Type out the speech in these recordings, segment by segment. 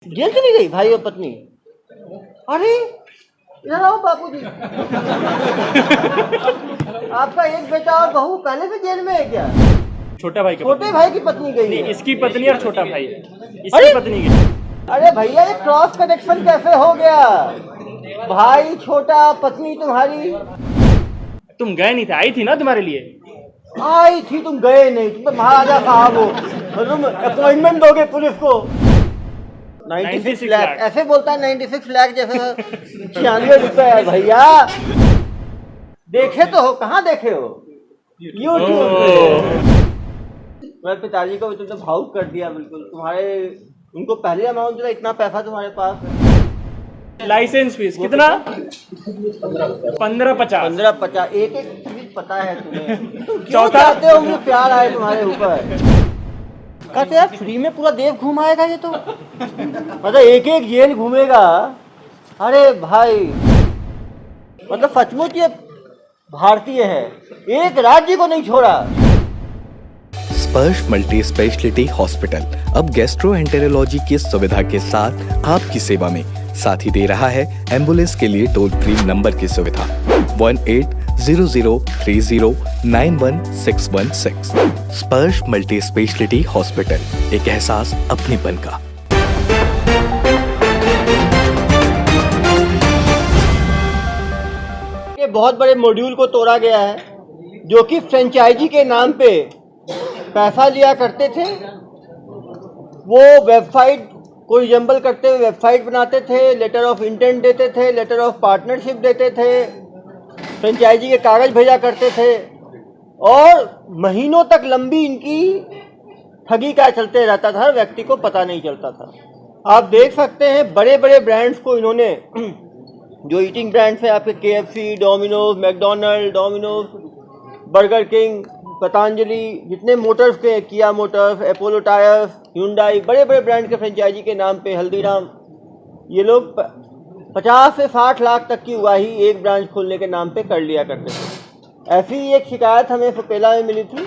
Jail चली गई भाई और पत्नी? अरे इधर आओ बापू जी। आपका एक बेटा और बहू पहले से जेल में है क्या? छोटा भाई छोटे भाई की पत्नी गई नहीं, है? इसकी पत्नी और छोटा भाई, इसकी पत्नी गई। अरे भैया ये क्रॉस कनेक्शन कैसे हो गया? भाई छोटा, पत्नी तुम्हारी। तुम गए नहीं थे, आई थी ना तुम्हारे लिए। आई थी, तुम गए नहीं। तुम तो महाराजा साहब हो, तुम अपॉइंटमेंट दोगे पुलिस को। 96 लाख ऐसे बोलता है, 96 लाख जैसे 96 रुपए है भैया। देखे तो हो, कहाँ देखे हो? यूट्यूब पे। मेरे पिताजी को भी तुमने भावुक कर दिया बिल्कुल। तुम्हारे उनको पहले अमाउंट दिया, इतना पैसा तुम्हारे पास है। लाइसेंस फीस कितना? 1550। 1550 एक चीज पता है तुम्हें। क्यों चाहते हो मुझे प्यार आए तुम्हारे ऊपर? कहते यार फ्री में पूरा देश घुमाएगा ये तो, मतलब एक एक जेल घूमेगा। अरे भाई मतलब सचमुच ये भारतीय है, एक राज्य को नहीं छोड़ा। स्पर्श मल्टी स्पेशलिटी हॉस्पिटल अब गैस्ट्रोएंटेरोलॉजी की सुविधा के साथ आपकी सेवा में, साथ ही दे रहा है एम्बुलेंस के लिए टोल फ्री नंबर की सुविधा 180030911616। स्पर्श मल्टी स्पेशलिटी हॉस्पिटल, एक एहसास अपनेपन का। ये बहुत बड़े मॉड्यूल को तोड़ा गया है, जो कि फ्रेंचाइजी के नाम पे पैसा लिया करते थे। वो वेबसाइट को रिजेंबल करते हुए वेबसाइट बनाते थे, लेटर ऑफ इंटेंट देते थे, लेटर ऑफ पार्टनरशिप देते थे, फ्रेंचाइजी के कागज भेजा करते थे, और महीनों तक लंबी इनकी ठगी का चलते रहता था, व्यक्ति को पता नहीं चलता था। आप देख सकते हैं बड़े बड़े ब्रांड्स को इन्होंने, जो ईटिंग ब्रांड्स हैं आपके KFC, Domino's, McDonald, Domino's, burger king, Patanjali, जितने मोटर्स के, किया मोटर्स, अपोलो टायर्स, hyundai, बड़े बड़े ब्रांड के फ्रेंचाइजी के नाम पे, हल्दीराम, ये लोग 50 से 60 लाख तक की उगाही एक ब्रांच खोलने के नाम पे कर लिया करते थे। ऐसी ही एक शिकायत हमें फुपेला में मिली थी,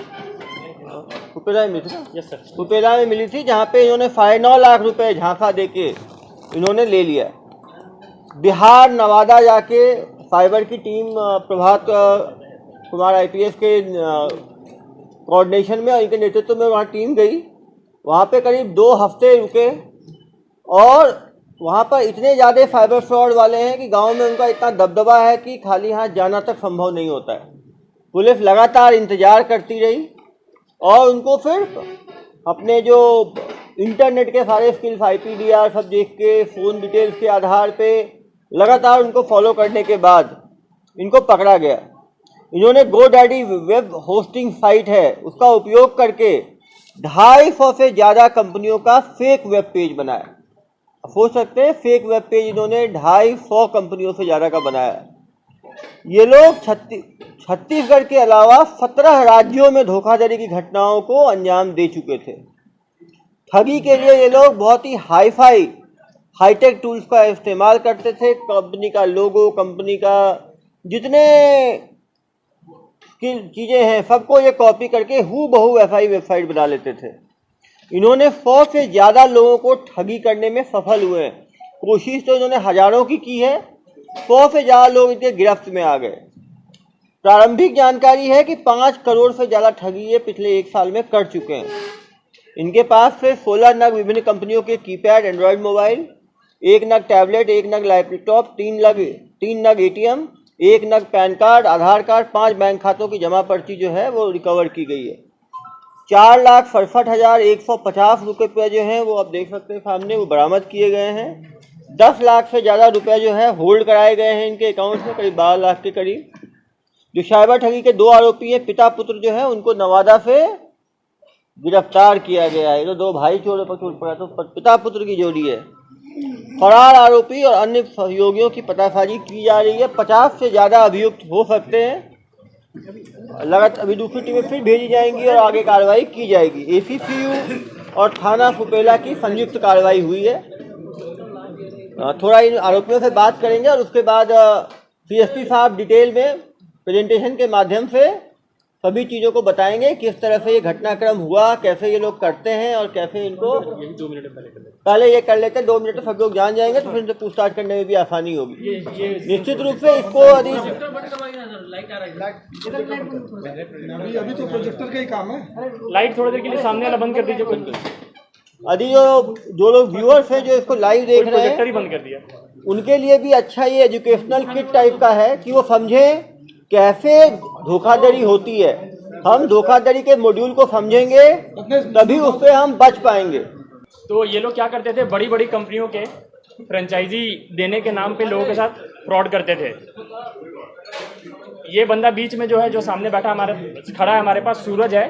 फुपेला में मिली थी ना? Yes sir. फुपेला में मिली थी, जहाँ पे इन्होंने 9.5 लाख रुपए झांसा दे के इन्होंने ले लिया। बिहार, नवादा जाके साइबर की टीम, प्रभात कुमार IPS के कोऑर्डिनेशन में और इनके नेतृत्व में वहाँ टीम गई। वहाँ पे करीब 2 हफ्ते रुके, और वहाँ पर इतने ज़्यादा साइबर फ्रॉड वाले हैं कि गांव में उनका इतना दबदबा है कि खाली हाथ जाना तक संभव नहीं होता है। पुलिस लगातार इंतज़ार करती रही, और उनको फिर अपने जो इंटरनेट के सारे स्किल्स, IPDR सब देख के, फ़ोन डिटेल्स के आधार पे लगातार उनको फॉलो करने के बाद इनको पकड़ा गया। इन्होंने GoDaddy वेब होस्टिंग साइट है, उसका उपयोग करके 250 से ज़्यादा कंपनियों का फेक वेब पेज बनाया। सोच सकते हैं, फेक वेब पेज इन्होंने 250 कंपनियों से ज़्यादा का बनाया। ये लोग छत्तीसगढ़ के अलावा 17 राज्यों में धोखाधड़ी की घटनाओं को अंजाम दे चुके थे। ठगी के लिए ये लोग बहुत ही हाईटेक टूल्स का इस्तेमाल करते थे। कंपनी का लोगो, कंपनी का जितने की चीज़ें हैं, सबको ये कॉपी करके हूबहू वैसा ही वेबसाइट बना लेते थे। इन्होंने 100 से ज़्यादा लोगों को ठगी करने में सफल हुए हैं। कोशिश तो इन्होंने हज़ारों की है, 100 से ज़्यादा लोग इनके गिरफ्त में आ गए। प्रारंभिक जानकारी है कि 5 करोड़ से ज़्यादा ठगी ये पिछले 1 साल में कर चुके हैं। इनके पास से 16 नग विभिन्न कंपनियों के कीपैड एंड्रॉयड मोबाइल, 1 नग टैबलेट, 1 नग लैपटॉप, 3 नग ATM, 1 नग पैन कार्ड, आधार कार्ड, 5 बैंक खातों की जमा पर्ची जो है वो रिकवर की गई है। 4,67,150 रुपये जो हैं वो आप देख सकते हैं सामने, वो बरामद किए गए हैं। 10 लाख से ज़्यादा रुपए जो है होल्ड कराए गए हैं इनके अकाउंट में, करीब 12 लाख के करीब। जो साइबर ठगी के 2 आरोपी हैं, पिता पुत्र जो है, उनको नवादा से गिरफ्तार किया गया है। तो 2 भाई चोरों पर टूट पड़ा, तो पिता पुत्र की जोड़ी है। फरार आरोपी और अन्य सहयोगियों की पतासाजी की जा रही है। 50 से ज़्यादा अभियुक्त हो सकते हैं। लगातार अभी दूसरी टीमें फिर भेजी जाएंगी और आगे कार्रवाई की जाएगी। ACCU और थाना फुपेला की संयुक्त कार्रवाई हुई है। थोड़ा इन आरोपियों से बात करेंगे और उसके बाद CSP साहब डिटेल में प्रेजेंटेशन के माध्यम से सभी चीज़ों को बताएंगे, किस तरह से ये घटनाक्रम हुआ, कैसे ये लोग करते हैं और कैसे इनको 2 मिनट पहले कर पहले ये कर लेते हैं। 2 मिनट में सब लोग जान जाएंगे तो फिर इनसे पूछताछ करने में भी आसानी होगी। निश्चित रूप से इसको यदि अभी तो प्रोजेक्टर का ही काम है। लाइट थोड़ी देर के लिए सामने वाला बंद कर दीजिए, कोई यदि जो लोग व्यूअर्स हैं जो इसको लाइव देख रहे प्रोजेक्टर ही हैं बंद कर दिया। उनके लिए भी अच्छा ये एजुकेशनल किट टाइप का है कि वो समझें कैसे धोखाधड़ी होती है। हम धोखाधड़ी के मॉड्यूल को समझेंगे तभी उससे हम बच पाएंगे। तो ये लोग क्या करते थे, बड़ी बड़ी कंपनियों के फ्रेंचाइजी देने के नाम पे लोगों के साथ फ्रॉड करते थे। ये बंदा बीच में जो है, जो सामने बैठा खड़ा है हमारे पास, सूरज है,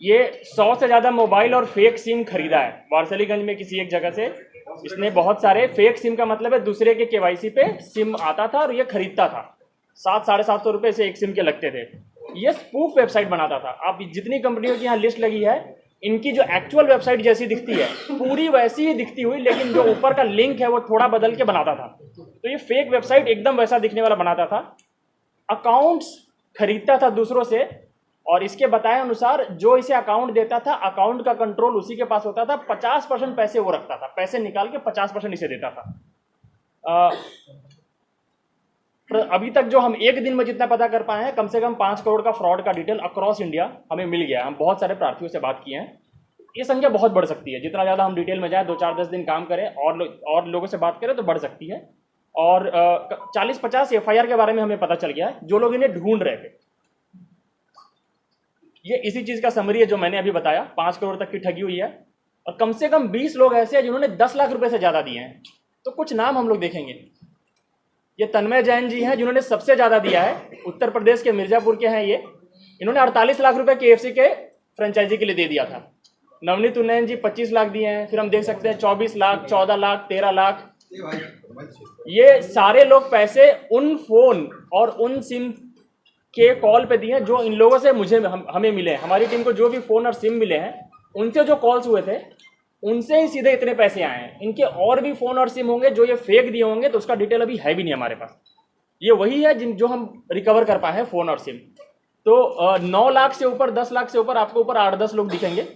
ये 100 से ज़्यादा मोबाइल और फेक सिम खरीदा है वारसलीगंज में किसी एक जगह से। इसने बहुत सारे फेक सिम का मतलब है दूसरे के केवाईसी पे सिम आता था और ये खरीदता था। 700-750 रुपये से एक सिम के लगते थे। ये स्पूफ वेबसाइट बनाता था। आप जितनी कंपनियों की यहाँ लिस्ट लगी है, इनकी जो एक्चुअल वेबसाइट जैसी दिखती है पूरी वैसी ही दिखती हुई, लेकिन जो ऊपर का लिंक है वो थोड़ा बदल के बनाता था। तो ये फेक वेबसाइट एकदम वैसा दिखने वाला बनाता था। अकाउंट्स खरीदता था दूसरों से और इसके बताए अनुसार जो इसे अकाउंट देता था, अकाउंट का कंट्रोल उसी के पास होता था। 50% पैसे वो रखता था, पैसे निकाल के 50% इसे देता था। अभी तक जो हम एक दिन में जितना पता कर पाए हैं, कम से कम 5 करोड़ का फ्रॉड का डिटेल अक्रॉस इंडिया हमें मिल गया। हम बहुत सारे प्रार्थियों से बात किए हैं। ये संख्या बहुत बढ़ सकती है, जितना ज़्यादा हम डिटेल में जाए, 2-4-10 दिन काम करें और लोगों से बात करें तो बढ़ सकती है। और 40-50 FIR के बारे में हमें पता चल गया है जो लोग इन्हें ढूंढ रहे थे। ये इसी चीज़ का समरी है जो मैंने अभी बताया। 5 करोड़ तक की ठगी हुई है और कम से कम 20 लोग ऐसे हैं जिन्होंने 10 लाख रुपए से ज़्यादा दिए हैं। तो कुछ नाम हम लोग देखेंगे। ये तन्मय जैन जी हैं जिन्होंने सबसे ज़्यादा दिया है, उत्तर प्रदेश के मिर्जापुर के हैं ये। इन्होंने 48 लाख रुपए KFC के फ्रेंचाइजी के लिए दे दिया था। नवनीत उन्नयन जी 25 लाख दिए हैं। फिर हम देख सकते हैं 24 लाख, 14 लाख, 13 लाख। ये सारे लोग पैसे उन फोन और उन सिम के कॉल पे दिए हैं जो इन लोगों से हमें मिले हैं। हमारी टीम को जो भी फोन और सिम मिले हैं, उनसे जो कॉल्स हुए थे उनसे ही सीधे इतने पैसे आए हैं। इनके और भी फोन और सिम होंगे जो ये फेक दिए होंगे, तो उसका डिटेल अभी है भी नहीं हमारे पास। ये वही है जो हम रिकवर कर पाए हैं, फोन और सिम। तो 9 लाख से ऊपर, 10 लाख से ऊपर आपको ऊपर 8-10 लोग दिखेंगे।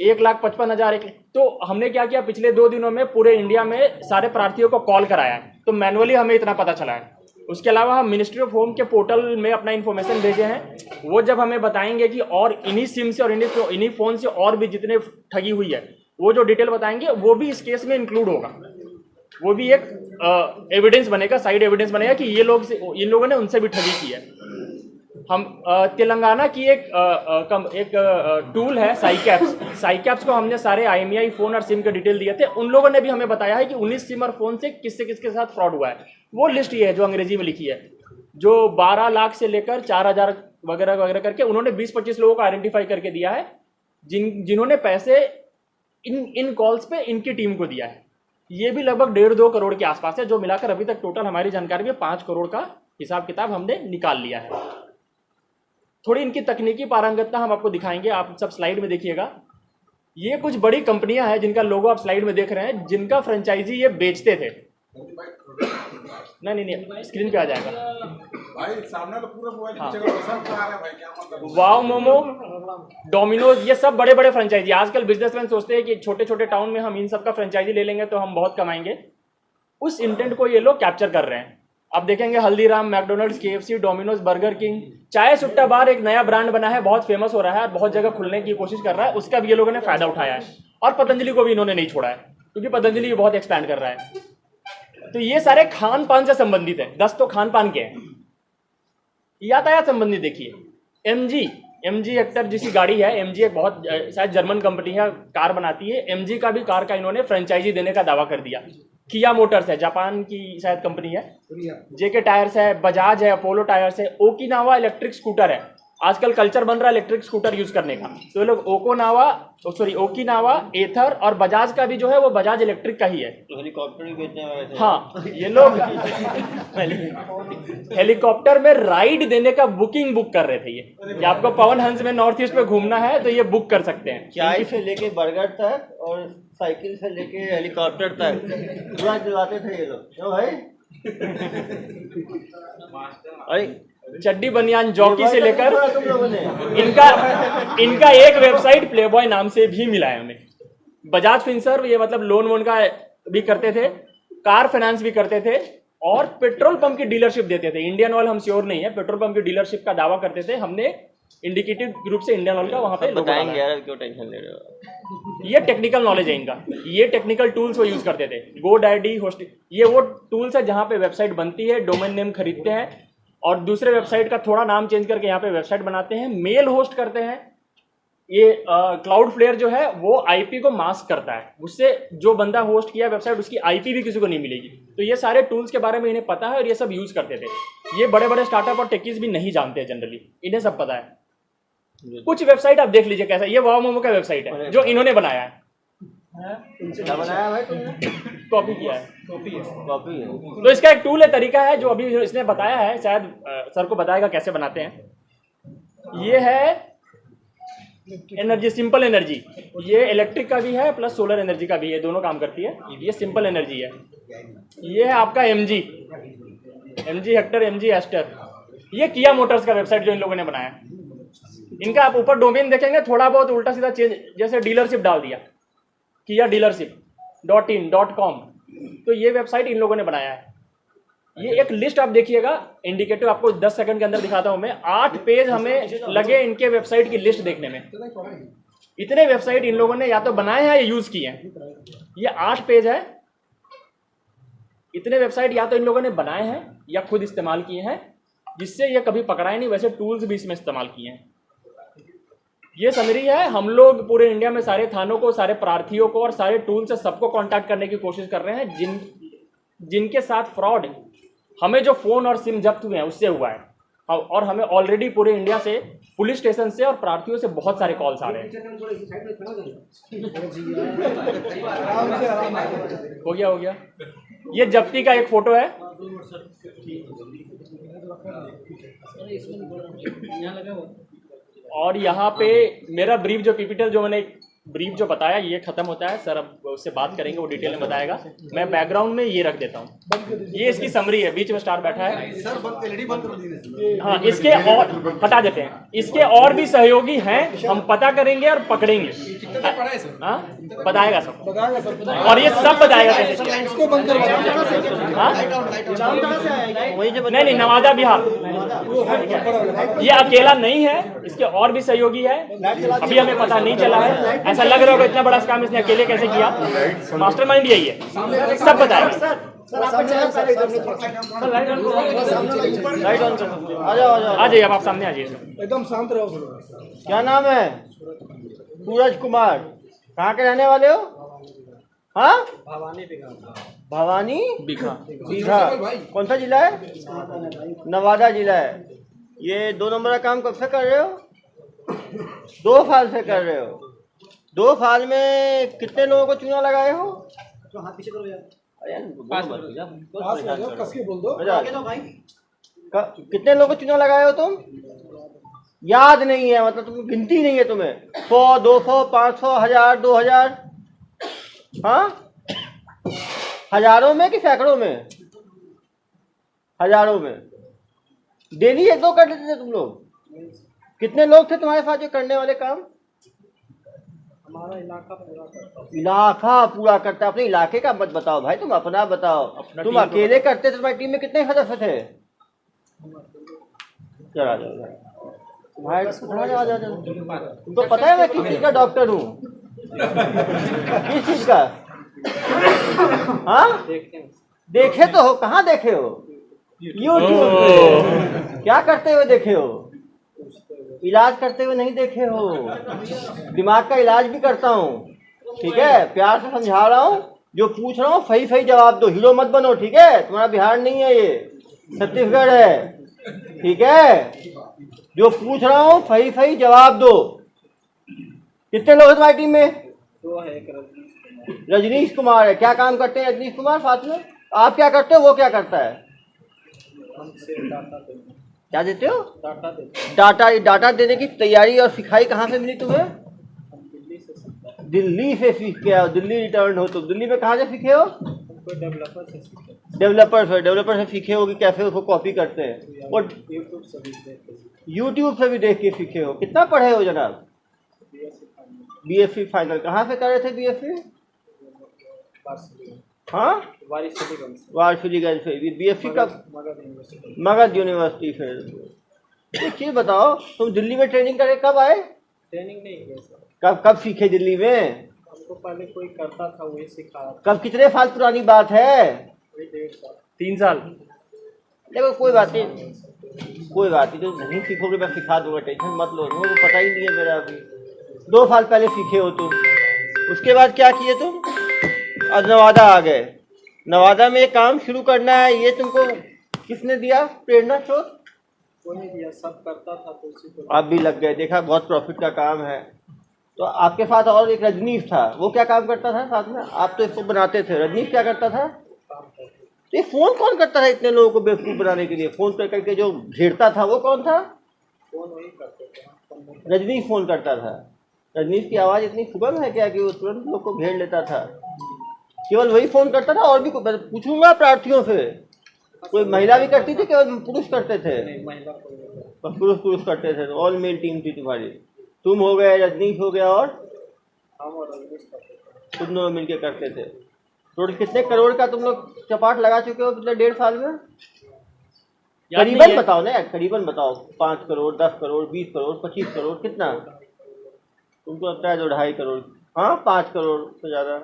1,55,000। तो हमने क्या किया, पिछले 2 दिनों में पूरे इंडिया में सारे प्रार्थियों को कॉल कराया है। तो मैनुअली हमें इतना पता चला है। उसके अलावा हम मिनिस्ट्री ऑफ होम के पोर्टल में अपना इन्फॉर्मेशन भेजे हैं। वो जब हमें बताएंगे कि और इन्हीं सिम से और इन्हीं फ़ोन से और भी जितने ठगी हुई है, वो जो डिटेल बताएंगे वो भी इस केस में इंक्लूड होगा। वो भी एक एविडेंस बनेगा, साइड एविडेंस बनेगा कि इन लोगों ने उनसे भी ठगी की है। हम तेलंगाना की एक टूल है साइकैप्स को हमने सारे IMEI फ़ोन और सिम के डिटेल दिए थे। उन लोगों ने भी हमें बताया है कि 19 सिम और फ़ोन से किसके साथ फ्रॉड हुआ है। वो लिस्ट ये है जो अंग्रेजी में लिखी है, जो 12 लाख से लेकर 4,000 वगैरह वगैरह करके उन्होंने 20-25 लोगों को आइडेंटिफाई करके दिया है जिन्होंने पैसे इन कॉल्स पे इनकी टीम को दिया है। ये भी लगभग 1.5-2 करोड़ के आसपास है, जो मिलाकर अभी तक टोटल हमारी जानकारी में 5 करोड़ का हिसाब किताब हमने निकाल लिया है। थोड़ी इनकी तकनीकी पारंगतता हम आपको दिखाएंगे, आप सब स्लाइड में देखिएगा। ये कुछ बड़ी कंपनियां हैं जिनका लोगो आप स्लाइड में देख रहे हैं, जिनका फ्रेंचाइजी ये बेचते थे। नहीं स्क्रीन पे आ जाएगा भाई, सामने तो पूरा मोबाइल। वाओ मोमो, डोमिनोज, ये सब बड़े बड़े फ्रेंचाइजी। आजकल बिजनेसमैन सोचते हैं कि छोटे छोटे टाउन में हम इन सब का फ्रेंचाइजी ले लेंगे तो हम बहुत कमाएंगे। उस इंटेंट को ये लोग कैप्चर कर रहे हैं। आप देखेंगे Haldiram, McDonald's, KFC, Domino's, burger king, चाय सुट्टा बार एक नया ब्रांड बना है, बहुत फेमस हो रहा है और बहुत जगह खुलने की कोशिश कर रहा है। उसका भी ये लोगों ने फायदा उठाया है। और पतंजलि को भी इन्होंने नहीं छोड़ा है, क्योंकि पतंजलि बहुत एक्सपैंड कर रहा है। तो ये सारे खान पान से संबंधित है। 10 तो खान पान के हैं। यातायात संबंधित देखिए, MG हेक्टर जिसकी गाड़ी है, MG एक बहुत शायद जर्मन कंपनी है, कार बनाती है। MG का भी कार का इन्होंने फ्रेंचाइजी देने का दावा कर दिया। किया मोटर्स है, जापान की शायद कंपनी है। JK टायर्स है, बजाज है, अपोलो टायर्स है। ओकिनावा इलेक्ट्रिक स्कूटर है, आजकल कल्चर बन रहा है इलेक्ट्रिक स्कूटर यूज करने का। तो ये लोग ओकिनावा, एथर और बजाज का भी जो है वो बजाज इलेक्ट्रिक का ही है। तो हेलीकॉप्टर भी बेचने वाले थे। हाँ, ये लोग हेलीकॉप्टर में राइड देने का बुक कर रहे थे। ये कि आपको पवन हंस में नॉर्थ ईस्ट में घूमना है तो ये बुक कर सकते हैं। चाय से लेके बर्गर तक और साइकिल से लेके हेलीकॉप्टर तक पूरा चलाते थे ये लोग। क्यों भाई? अरे चड्डी बनियान जॉकी से लेकर तुम लोगों ने इनका एक वेबसाइट प्लेबॉय नाम से भी मिला है हमें। बजाज फिनसर्व, ये मतलब लोन वोन का भी करते थे, कार फाइनेंस भी करते थे और पेट्रोल पंप की डीलरशिप देते थे। इंडियन ऑयल हम श्योर नहीं है, पेट्रोल पंप की डीलरशिप का दावा करते थे। हमने इंडिकेटिव ग्रुप से इंडियन ऑयल का वहां पे लोगो बताएंगे डाला है। यार, क्यों टेंशन ले रहे हो। ये टेक्निकल नॉलेज है इनका, ये टेक्निकल टूल्स वो यूज करते थे। GoDaddy, होस्ट, ये वो टूल्स है जहाँ पे वेबसाइट बनती है, डोमेन नेम खरीदते हैं और दूसरे वेबसाइट का थोड़ा नाम चेंज करके यहाँ पे वेबसाइट बनाते हैं, मेल होस्ट करते हैं। ये क्लाउडफ्लेयर जो है वो आईपी को मास्क करता है, उससे जो बंदा होस्ट किया वेबसाइट उसकी आईपी भी किसी को नहीं मिलेगी। तो ये सारे टूल्स के बारे में इन्हें पता है और ये सब यूज करते थे। ये बड़े बड़े स्टार्टअप और टेकीज भी नहीं जानते जनरली, इन्हें सब पता है। कुछ वेबसाइट आप देख लीजिए कैसा, ये वाव मोमो का वेबसाइट है जो इन्होंने बनाया है। क्या बनाया भाई तुमने? कॉपी किया है। कॉपी है। तो इसका एक टूल है, तरीका है जो अभी इसने बताया है, शायद सर को बताएगा कैसे बनाते हैं। ये है एनर्जी, सिंपल एनर्जी। ये इलेक्ट्रिक का भी है प्लस सोलर एनर्जी का भी है, दोनों काम करती है। ये सिंपल एनर्जी है। ये है आपका एमजी हेक्टर, एमजी एस्टर। ये किया मोटर्स का वेबसाइट जो इन लोगों ने बनाया। इनका आप ऊपर डोमेन देखेंगे थोड़ा बहुत उल्टा सीधा चेंज, जैसे डीलरशिप डाल दिया, किया डीलरशिप .in.com। तो ये वेबसाइट इन लोगों ने बनाया है। ये एक लिस्ट आप देखिएगा, इंडिकेटिव आपको 10 सेकंड के अंदर दिखाता हूं मैं। 8 पेज हमें लगे इनके वेबसाइट की लिस्ट देखने में। इतने वेबसाइट इन लोगों ने या तो बनाए हैं या यूज किए हैं। ये 8 पेज है। इतने वेबसाइट या तो इन लोगों ने बनाए हैं या खुद इस्तेमाल किए हैं, जिससे ये कभी पकड़ाए नहीं। वैसे टूल्स भी इसमें इस्तेमाल किए हैं। ये समरी है। हम लोग पूरे इंडिया में सारे थानों को, सारे प्रार्थियों को और सारे टूल से सबको कांटेक्ट करने की कोशिश कर रहे हैं जिनके साथ फ्रॉड, हमें जो फोन और सिम जब्त हुए हैं उससे हुआ है। और हमें ऑलरेडी पूरे इंडिया से, पुलिस स्टेशन से और प्रार्थियों से बहुत सारे कॉल्स आ रहे हैं। हो गया। ये जब्ती का एक फोटो है। और यहाँ पे मेरा ब्रीफ जो पीपीटी जो मैंने ब्रीफ जो बताया ये खत्म होता है। सर अब उससे बात करेंगे, वो डिटेल में बताएगा। मैं बैकग्राउंड में ये रख देता हूँ। ये इसकी समरी है, बीच में स्टार बैठा है। हाँ, इसके और हटा देते हैं। इसके और भी सहयोगी हैं, हम पता करेंगे और पकड़ेंगे। हाँ, बताएगा सब, और ये सब बताएगा कैसे। नहीं, नवादा बिहार। ये अकेला नहीं है, इसके और भी सहयोगी है। अभी हमें पता नहीं चला है। ऐसा लग रहा होगा इतना बड़ा काम इसने अकेले कैसे किया। मास्टरमाइंड यही है, सब बताएगा। आ जाइए, अब आप सामने आ जाइए। एकदम शांत रहो। क्या नाम है? सूरज कुमार। कहाँ के रहने वाले हो? हाँ, भवानी बीघा। कौन सा जिला है? नवादा जिला है। ये 2 नंबर का काम कब से कर रहे हो? 2 साल से कर रहे हो। 2 साल में कितने लोगों को चूना लगाए हो? हाथ पीछे करो यार। कस के बोल दो भाई। कितने लोगों को चूना लगाए हो तुम? याद नहीं है, मतलब तुम गिनती नहीं है तुम्हें। 100, 200, 500, 1000, 2000? हाँ, हजारों में कि सैकड़ों में? हजारों में। डेली 1-2 कर लेते थे तुम लोग? कितने लोग थे तुम्हारे साथ जो करने वाले काम? हमारा इलाका पूरा करता है। अपने इलाके का मत बताओ भाई, तुम अपना बताओ। तुम अकेले करते थे, तुम्हारी टीम में कितने सदस्य थे? चला जाओ भाई, तुमको पता है मैं किस चीज का डॉक्टर हूँ? किस चीज का? हाँ, देखे तो हो। कहाँ देखे हो? यूट्यूब पे। क्या करते हुए देखे हो? इलाज करते हुए नहीं देखे हो। दिमाग का इलाज भी करता हूँ, ठीक है? प्यार से समझा रहा हूँ, जो पूछ रहा हूँ सही जवाब दो। हीरो मत बनो, ठीक है? तुम्हारा बिहार नहीं है, ये छत्तीसगढ़ है, ठीक है? जो पूछ रहा हूँ सही जवाब दो। कितने लोग हैं तुम्हारी टीम में? 2 है। रजनीश कुमार है। क्या काम करते हैं रजनीश कुमार साथ में? आप क्या करते हो, वो क्या करता है? क्या देते हो? डाटा देने की तैयारी और सिखाई कहाँ से मिली तुम्हें? दिल्ली से सीख के आओ। दिल्ली रिटर्न हो तुम। दिल्ली में कहाँ से सीखे हो? डेवलपर से सीखे हो कि कैसे उसको कॉपी करते हैं, और यूट्यूब से भी देख के सीखे हो। कितना पढ़े हो जनाब? BSc final. कहाँ से कर रहे थे BSc? हाँ, वारसिलीगंज से। BSc का मगध यूनिवर्सिटी से। एक चीज़ बताओ, तुम दिल्ली में ट्रेनिंग करे कब आए? ट्रेनिंग नहीं किया सर। कब सीखे दिल्ली में? हमको पहले कोई करता था, वही सिखाया। कब, कितने साल पुरानी बात है? 1.5 साल। 3 साल। देखो कोई बात नहीं, कोई बात नहीं, तो नहीं सीखोगे मैं सिखा दूंगा, टेंशन मत लो। मुझे पता ही नहीं है मेरा अभी। 2 साल पहले सीखे हो तुम, उसके बाद क्या किए तुम? आज नवादा आ गए। नवादा में एक काम शुरू करना है, ये तुमको किसने दिया प्रेरणा स्रोत? कोई नहीं दिया, सब करता था तो उसी को आप भी लग गए। देखा, बहुत प्रॉफिट का काम है। तो आपके साथ और एक रजनीश था, वो क्या काम करता था साथ में? आप तो इसको बनाते थे, रजनीश क्या करता था? काम करते थे। ये फोन कौन करता था इतने लोगों को बेवकूफ़ बनाने के लिए? फोन कर करके जो घेरता था वो कौन था? फोन वही करते थे, हम फोन नहीं रजनीश फोन करता था। रजनीश की आवाज़ इतनी सुगम है क्या कि वो तुरंत लोग को घेर लेता था? केवल वही फोन करता था? और भी पूछूंगा प्रार्थियों से, कोई महिला भी करती थी? केवल पुरुष करते थे? नहीं, महिला कोई नहीं करता। बस पुरुष करते थे। ऑल मेल टीम थी तुम्हारी। तुम हो गए, रजनीश हो गया, और हम और रजनीश करते थे। तुम दोनों मिलके करते थे। टोटल कितने करोड़ का तुम लोग चपाट लगा चुके हो पिछले 1.5 साल में? करीबन बताओ ना यार, करीबन बताओ। 5 करोड़, 10 करोड़, 20 करोड़, 25 करोड़, कितना तुमको लगता है? 2.5 करोड़। हाँ, 5 करोड़ से ज़्यादा।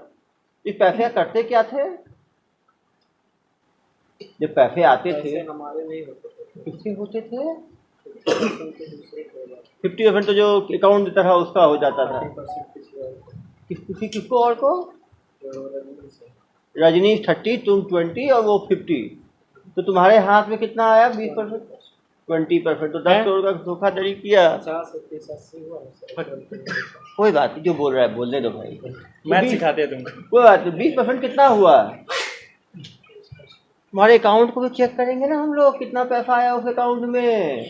इस पैसे करते क्या थे? जब पैसे आते थे, पैसे हमारे नहीं होते थे, किसके होते थे? उनके दूसरे को होगा। 50% तो जो अकाउंट देता था उसका हो जाता था। 30% किसी और को। किसको और को? जो रजनीश है। रजनीश 30, तुम 20 और वो 50। तो तुम्हारे हाथ में कितना आया? 20%, 20%। तो 10 करोड़ का धोखाधड़ी किया। 50 से 30 80 हुआ सर। कोई बात नहीं, जो बोल रहा है बोलने दो भाई। मैथ सिखाते हैं तुमको। कोई बात नहीं। 20% कितना हुआ? तुम्हारे अकाउंट को भी चेक करेंगे ना हम लोग, कितना पैसा आया उस अकाउंट में?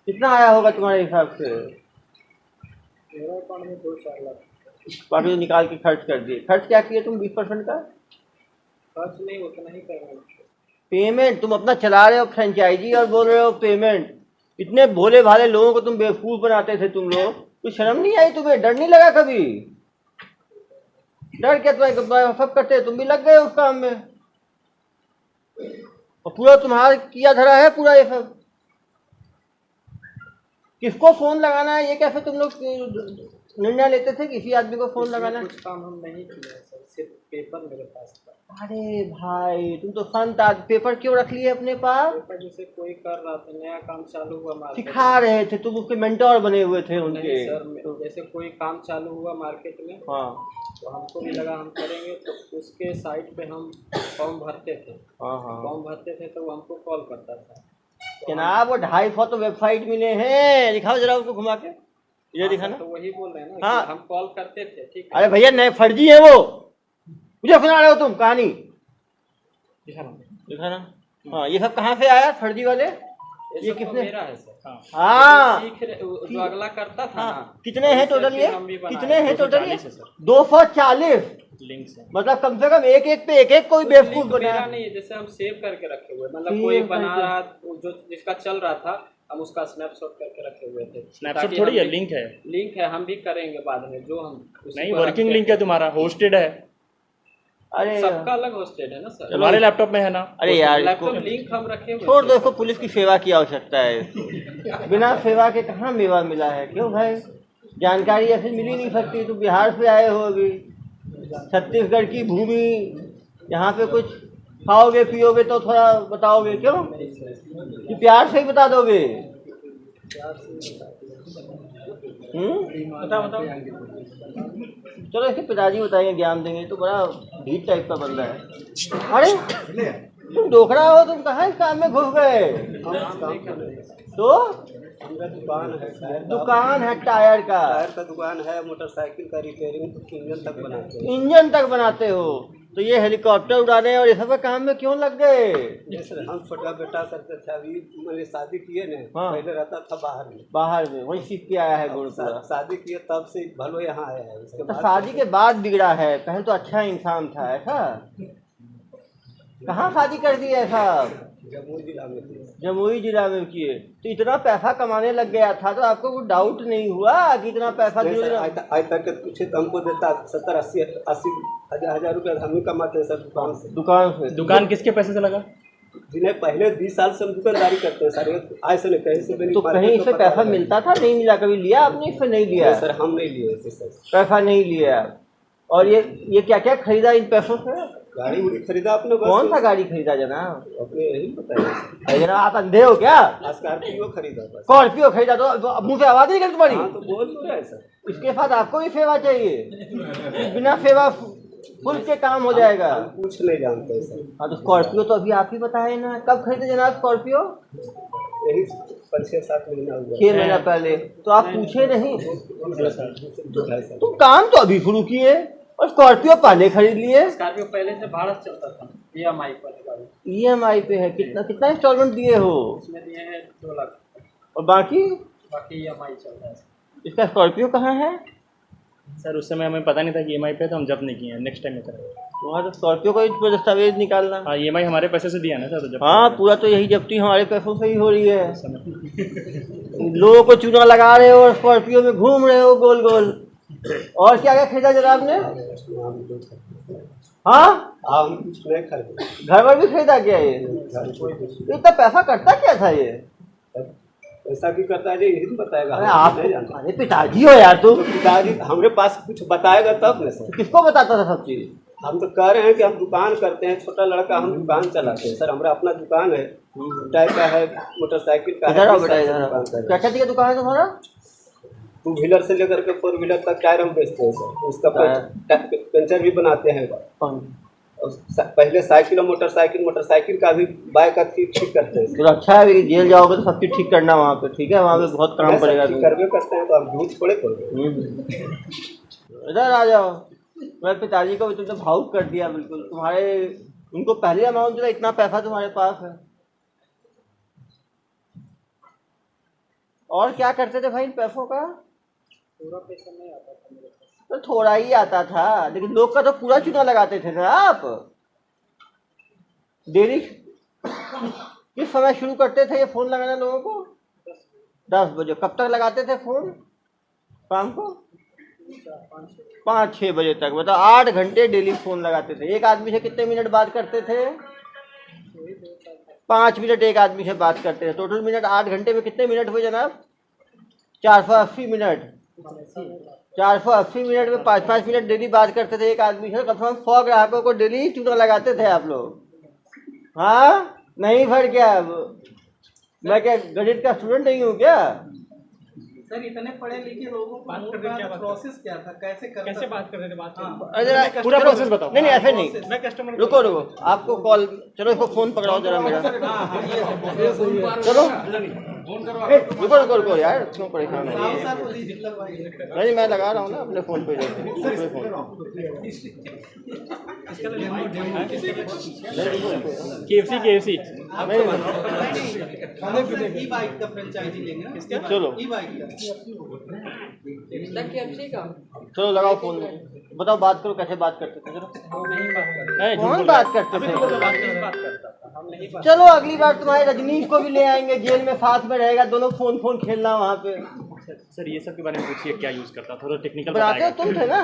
कितना आया होगा तुम्हारे हिसाब से? मेरा अकाउंट में 2-4 लाख। बाकी तो निकाल के खर्च कर दिए। खर्च क्या किए तुम 20% का? खर्च नहीं, उतना ही पेमेंट। पेमेंट तुम अपना चला रहे हो फ्रेंचाइजी, और बोल रहे हो पेमेंट। इतने भोले भाले लोगों को तुम बेवकूफ़ बनाते थे तुम लोग। कुछ शर्म नहीं आई तुम्हें? डर नहीं लगा कभी? डर क्या? तुम्हारे सब करते, तुम भी लग गए उस काम में, और पूरा तुम्हारा किया धरा है पूरा ये सब। किसको फोन लगाना है ये कैसे तुम लोग निर्णय लेते थे? किसी आदमी को फोन लगाना? कुछ काम हम नहीं किए सर, सिर्फ पेपर मेरे पास था। अरे भाई, तुम तो संत आदमी। पेपर क्यों रख लिए अपने पास? पेपर जैसे कोई कर रहा था, नया काम चालू हुआ मार्केट में। सिखा रहे थे तुम, उसके मेंटोर बने हुए थे उनके। नहीं सर, जैसे कोई काम चालू हुआ मार्केट में, हाँ तो हमको भी लगा हम करेंगे, तो उसके साइट पे हम फॉर्म भरते थे। हाँ हाँ। फॉर्म भरते थे तो वो हमको कॉल करता था। जनाब, वो 250 तो वेबसाइट मिले हैं। दिखाओ जरा उसको घुमा के, ये हाँ दिखाना। सर, तो वही बोल रहे हैं ना हाँ। कि हम कॉल करते थे, ठीक है। अरे भैया, नए फर्जी है वो, मुझे सुना रहे हो तुम कहानी? दिखाना। हाँ, ये सब कहाँ से आया फर्जी वाले? ये सब तो किसने? मेरा है सर। हाँ, सीख जो अगला करता था हाँ। ना। कितने हैं टोटल ये? हम भी बनाए। कितने हैं टोटल ये? 240 है सर। 240। लिंक से। मतलब कम से कम एक पे एक कोई बेवकूफ लिंक बनाया। मेरा नहीं है, जैसे हम सेव करके रखे हुए, मतलब सेव कोई बना करके। रहा, जो जिसका चल रहा था, हम उसका स्नैपशॉट करके रखे हुए थे। स्नैपशॉट ताकि थोड़ी हम है, भी- लिंक है। लिंक है, हम भी करेंगे बाद में, जो हम उसी नहीं, को वर्किंग रखते लिंक है तुम्हारा, होस्टेड है। अरे सबका अलग होस्टेड है ना सर। तुम्हारे लैपटॉप में है ना? अरे यार, लैपटॉप इसको लिंक हम रखे हुए छोड़ दो, हैं। इसको पुलिस की सेवा की आवश्यकता है। बिना सेवा के कहाँ मेवा मिला है? क्यों भाई? जानकारी ऐसे मिल ही नहीं सकती। तुम बिहार से आए हो अभी, छत्तीसगढ़ की भूमि, यहाँ पे कुछ खाओगे पियोगे तो थोड़ा बताओगे क्यों? कि प्यार से ही बता दोगे? बताओ। चलो, इसके पिताजी बताएंगे, ज्ञान देंगे। तो बड़ा ढीठ टाइप का बंदा है। अरे तुम डोकरा हो, तुम कहाँ इस काम में घुस गए? तो दुकान है टायर का? टायर का दुकान है, मोटरसाइकिल का रिपेयरिंग, इंजन तक बनाते हैं। इंजन तक बनाते हो? तो ये हेलीकॉप्टर उड़ाने और ये सब काम में क्यों लग गए? जैसे हम छोटा बेटा करते थे, अभी मैंने शादी किए ना, हाँ। पहले रहता था बाहर में। बाहर में वही सीख के आया है गुड़ पूरा। शादी किए तब से भलो यहाँ आया है। उसके तो बाद शादी के बाद बिगड़ा है, पहले तो अच्छा इंसान था ऐसा? कहाँ शादी कर दी है साहब? जमुई जिला में थी। जमुई जिला में किए। तो इतना पैसा कमाने लग गया था तो आपको कोई डाउट नहीं हुआ कि इतना पैसा नहीं धीरे सर, धीरे? आज तक के पूछे तो हमको देता 70-80 हजार रुपये हम ही कमाते हैं सर दुकान से। दुकान से? दुकान किसके पैसे से लगा? जिन्हें पहले 20 साल से हम दुकानदारी करते हैं सर, आज से नहीं कहीं से भी नहीं। तो कहीं से पैसा मिलता था? नहीं मिला? कभी लिया आपने इससे? नहीं लिया सर, हम नहीं लिए थे सर। पैसा नहीं लिया। और ये क्या क्या खरीदा इन पैसों से? गाड़ी उड़ी खरीदा आपने? बस कौन सा गाड़ी खरीदा जनाब? अपने यही बताया। अरे जनाब आप अंधे हो क्या? स्कॉर्पियो खरीदा बस। स्कॉर्पियो खरीदा तो मुंह से आवाज नहीं निकल तुम्हारी? हाँ तो बोल तो रहा है सर। इसके साथ आपको भी सेवा चाहिए, बिना सेवा फुल के काम हो जाएगा। हम कुछ नहीं जानते सर। हाँ तो स्कॉर्पियो तो अभी आप ही बताए ना, कब खरीदे जनाब स्कॉर्पियो? यही 5-6-7 महीना हुआ। 6 महीना पहले। तो आप पूछे नहीं? सर तुम काम तो अभी शुरू किए और स्कॉर्पियो पहले खरीद लिए। स्कॉर्पियो पहले से भाड़ा चलता था, EMI पर है गाड़ी। EMI पे है? कितना इंस्टॉलमेंट दिए हो? उसमें दिए हैं 2 लाख, और बाकी बाकी EMI चल रहा है। इसका स्कॉर्पियो कहाँ है? सर उस समय हमें पता नहीं था कि EMI पे, तो हम जब्त नहीं किए हैं, नेक्स्ट टाइम में करेंगे। वहाँ तो स्कॉर्पियो का ही दस्तावेज निकालना। हाँ EMI हमारे पैसे से दिया ना सर, तो जब हाँ पूरा तो यही जब्ती हमारे पैसों से ही हो रही है। लोगों को चूना लगा रहे हो और स्कॉर्पियो में घूम रहे हो गोल गोल। और क्या क्या खरीदा जनाब ने? हाँ हम कुछ नहीं खरीदे। घर पर भी खरीदा क्या ये? तो इतना पैसा करता क्या था ये? ऐसा भी करता है जी, यही तो बताएगा। अरे हम आप, नहीं जानते। अरे पिताजी हो यार तुम। तो पिताजी हमारे पास कुछ बताएगा तब न सर। किसको बताता था सब चीज? हम तो कह रहे हैं कि हम दुकान करते हैं, छोटा लड़का हम दुकान चलाते हैं सर। हमारा अपना दुकान है, टायर का है, मोटरसाइकिल का इधर आओ है। बेटा, इधर आओ। क्या क्या दिया दुकान है तुम्हारा? 2 व्हीलर से लेकर के 4 व्हीलर तक टायर हम बेचते हैं सर। उसका पंचर भी बनाते हैं। और पहले साइकिल और मोटरसाइकिल का भी बाइक का ठीक करते हैं। तो अच्छा है कि जेल जाओगे तो सब चीज ठीक करना वहाँ पे, ठीक है? वहाँ पे बहुत काम पड़ेगा। करवे करते हैं तो आप झूठ थोड़े करोगे। इधर आ जाओ। मैं पिताजी को भी तुमने भावुक कर दिया बिल्कुल। तुम्हारे उनको पहले अमाउंट दिया, इतना पैसा तुम्हारे पास है। और क्या करते थे भाई इन पैसों का? पूरा पैसा नहीं आता था मेरे पास। तो थोड़ा ही आता था, लेकिन लोग का तो पूरा चूना लगाते थे ना आप। डेली किस समय शुरू करते थे ये फोन लगाना लोगों को? 10 बजे। कब तक लगाते थे फोन? शाम को 5-6 बजे तक। मतलब 8 घंटे डेली फोन लगाते थे। एक आदमी से कितने मिनट बात करते थे? 5 मिनट एक आदमी से बात करते थे। टोटल मिनट 8 घंटे में कितने मिनट हुए जनाब? 480 मिनट। 480 मिनट में 5-5 मिनट डेली बात करते थे एक आदमी से। कम से कम 100 ग्राहकों को डेली चूना लगाते थे आप लोग। हाँ नहीं भर क्या? मैं क्या गणित का स्टूडेंट नहीं हूँ क्या? सर इतने पढ़े लिखे लोगों को प्रोसेस क्या था? कैसे बात कर रहे थे? अरे पूरा प्रोसेस बताओ। नहीं ऐसे नहीं। मैं कस्टमर रुको आपको कॉल, चलो इसको फोन पकड़ाओ जरा मेरा। चलो रुको यार, क्यों परेशान हो? नहीं मैं लगा रहा हूँ ना अपने फोन पे। KFC बाइक का फ्रेंचाइजी लेंगे। चलो चलो लगाओ फोन। बताओ बात करो, कैसे बात करते थे? चलो कौन बात करते थे? चलो अगली बार तुम्हारे रजनीश को भी ले आएंगे, जेल में साथ में रहेगा, दोनों फोन खेलना वहाँ पे। सर ये सब के बारे में पूछिए, क्या यूज करता, थोड़ा टेक्निकल बनाते हो तुम थे ना?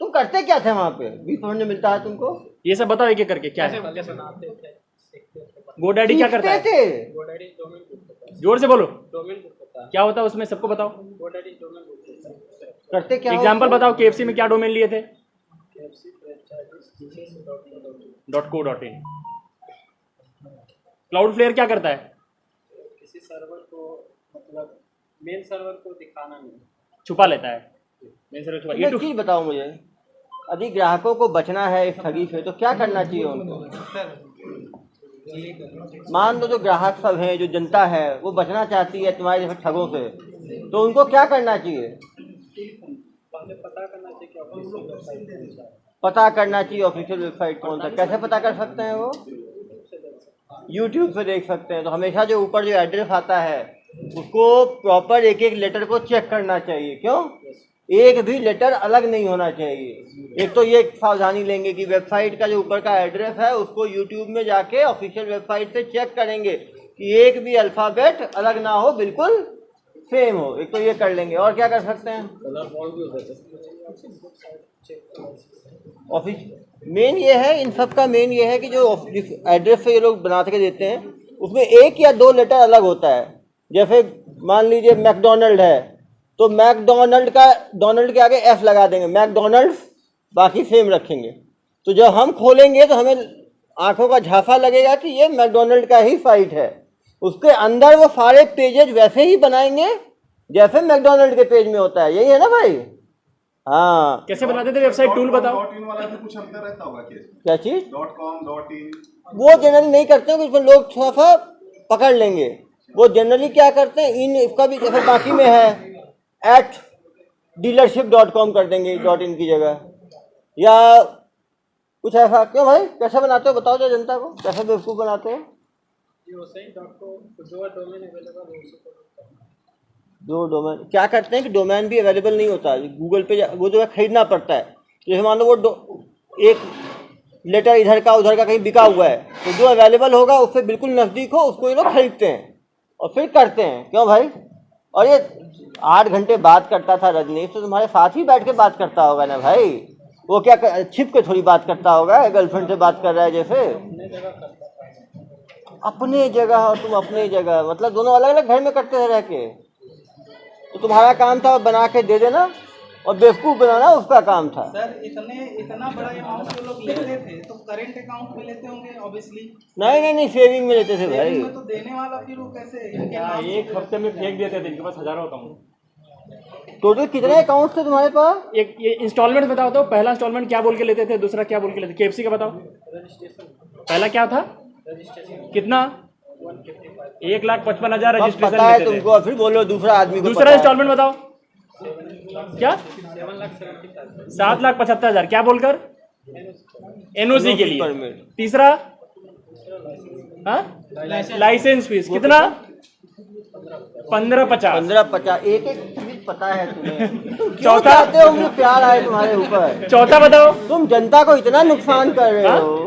तुम करते क्या थे वहाँ पे? 20% मिलता है तुमको? ये सब बताओ एक एक करके। क्या है GoDaddy? क्या करता है? GoDaddy डोमेन बुक करता है। जोर से बोलो। डोमेन बुक करता है। क्या होता है उसमें, सबको बताओ। GoDaddy डोमेन बुक करता है। करते क्या? एग्जाम्पल बताओ। KFC में क्या डोमेन लिए थे? KFC franchises .co.in। क्लाउडफ्लेयर क्या करता है? किसी सर्वर को, मतलब मेन सर्वर को दिखाना नहीं, छुपा लेता है। मेन सर्वर छुपा। एक चीज बताओ मुझे, यदि ग्राहकों को बचना है इस ठगी से तो क्या करना चाहिए उनको? मान लो जो ग्राहक सब हैं, जो जनता है, वो बचना चाहती है तुम्हारे जैसे ठगों से, तो उनको क्या करना चाहिए? पहले पता करना चाहिए कि ऑफिशियल वेबसाइट कौन सा है। पता करना चाहिए ऑफिशियल वेबसाइट कौन सा। कैसे पता कर सकते हैं वो? यूट्यूब से देख सकते हैं। तो हमेशा जो ऊपर जो एड्रेस आता है उसको प्रॉपर एक एक लेटर को चेक करना चाहिए। क्यों? एक भी लेटर अलग नहीं होना चाहिए। एक तो ये सावधानी लेंगे कि वेबसाइट का जो ऊपर का एड्रेस है उसको यूट्यूब में जाके ऑफिशियल वेबसाइट से चेक करेंगे कि एक भी अल्फ़ाबेट अलग ना हो, बिल्कुल सेम हो। एक तो ये कर लेंगे। और क्या कर सकते हैं? ऑफिस मेन ये है, इन सब का मेन ये है कि जो जिस एड्रेस से ये लोग बना के देते हैं उसमें एक या दो लेटर अलग होता है। जैसे मान लीजिए मैकडोनल्ड है तो मैकडोनल्ड का डोनल्ड के आगे एफ लगा देंगे, मैकडोनल्ड्स, बाकी सेम रखेंगे। तो जब हम खोलेंगे तो हमें आंखों का झांसा लगेगा कि ये मैकडोनल्ड का ही साइट है। उसके अंदर वो सारे पेजेज वैसे ही बनाएंगे जैसे मैकडोनल्ड के पेज में होता है। यही है ना भाई? हाँ। कैसे बनाते थे वेबसाइट, टूल बताओ। .in वाला में कुछ अंतर रहता होगा क्या चीज़? .com .in वो जनरली नहीं करते हैं, उसमें लोग थोड़ा सा पकड़ लेंगे। वो जनरली क्या करते हैं, इन इसका भी जैसे बाकी में है @dealership.com कर देंगे .in की जगह, या कुछ ऐसा। क्यों भाई, कैसे बनाते हो बताओ तो जनता को, कैसे बेवकूफ़ बनाते हो? दो डोमेन क्या करते हैं कि डोमेन भी अवेलेबल नहीं होता गूगल पे, वो जो है खरीदना पड़ता है। जैसे मान लो वो एक लेटर इधर का उधर का कहीं बिका हुआ है तो जो अवेलेबल होगा उससे बिल्कुल नज़दीक हो उसको ये लोग खरीदते हैं और फिर करते हैं। क्यों भाई? और ये 8 घंटे बात करता था रजनीश, तो तुम्हारे साथ ही बैठ के बात करता होगा ना भाई। वो क्या छिप के थोड़ी बात करता होगा, गर्लफ्रेंड से बात कर रहा है जैसे। अपने जगह और तुम अपनी जगह, मतलब दोनों अलग अलग घर में करते हैं रह के। तो तुम्हारा काम था बना के दे देना और बेवकूफ़ बनाना उसका काम था। सर इतना बड़ा अमाउंट जो लोग लेते थे तो करंट अकाउंट में लेते होंगे ऑब्वियसली। नहीं सेविंग में लेते थे भाई। सेविंग में तो देने वाला फिर वो कैसे इनके नाम से एक हफ्ते में फेंक देते थे, इनके पास हजारों अकाउंट। टोटल कितने अकाउंट थे तुम्हारे पास? एक ये इंस्टॉलमेंट बताओ तो, पहला इंस्टॉलमेंट क्या बोल के लेते थे, दूसरा क्या बोल के लेते थे? KFC का बताओ। पहला क्या था? कितना? 1,55,000 अब रजिस्ट्रेशन पता है लेते थे। तुमको, फिर बोलो दूसरा आदमी को दूसरा पता है। इंस्टॉलमेंट बताओ क्या? 7,75,000 क्या बोलकर? NOC के लिए। परमिट। तीसरा लाइसेंस फीस कितना? 15,50। 15,50 एक चीज पता है तुम्हें। चौथा? चाहते हो मुझे प्यार आए तुम्हारे ऊपर। चौथा बताओ। तुम जनता को इतना नुकसान कर रहे हो।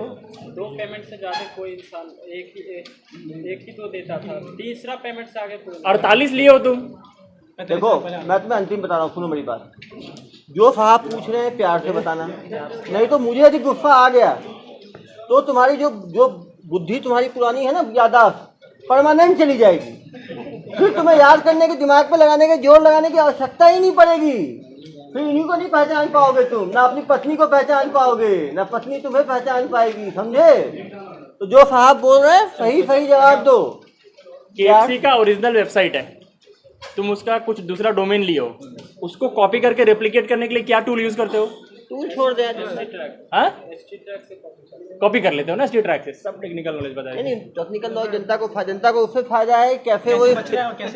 2 पेमेंट से ज्यादा कोई इंसान एक ही तो देता था, तीसरा पेमेंट से आगे कोई 48 लिए हो तुम। देखो मैं तुम्हें अंतिम बता रहा हूँ, सुनो मेरी बात। जो साहब पूछ रहे हैं प्यार से बताना, नहीं तो मुझे यदि गुस्सा आ गया तो तुम्हारी जो बुद्धि तुम्हारी पुरानी है ना, याददाश्त परमानेंट चली जाएगी। फिर तुम्हें याद करने के, दिमाग पे लगाने के, जोर लगाने की आवश्यकता ही नहीं पड़ेगी। फिर इन्हीं को नहीं पहचान पाओगे तुम, ना अपनी पत्नी को पहचान पाओगे, ना पत्नी तुम्हें पहचान पाएगी, समझे? तो जो साहब बोल रहे हैं सही जवाब दो। KFC का ओरिजिनल वेबसाइट है, तुम उसका कुछ दूसरा डोमेन लियो, उसको कॉपी करके रेप्लिकेट करने के लिए क्या टूल यूज करते हो? टूल छोड़ दे। हाँ, कॉपी कर लेते हो ना StTrack से। सब टेक्निकल नॉलेज बताइए। नहीं टेक्निकल नॉलेज जनता को उससे फायदा है। कैसे वो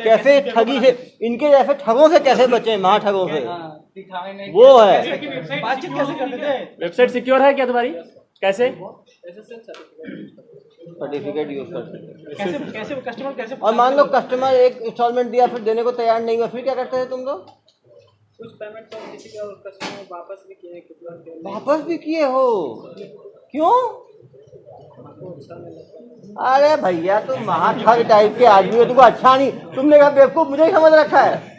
कैसे ठगी से, इनके जैसे ठगों से कैसे बचे, महाठगों से, वो है। बातचीत कैसे करते थे? वेबसाइट सिक्योर है क्या तुम्हारी? कैसे? सर्टिफिकेट यूज कर सकते। कैसे कस्टमर कैसे? और मान लो कस्टमर एक इंस्टॉलमेंट दिया फिर देने को तैयार नहीं हुआ, फिर क्या करते थे तुम लोग? कुछ पेमेंट तो किसी का कस्टमर वापस भी किए, कितना वापस भी किए हो? क्यों? अरे भैया तुम महाठग टाइप के आदमी हो, तुमको अच्छा नहीं, तुमने कहा बेवकूफ मुझे ही समझ रखा है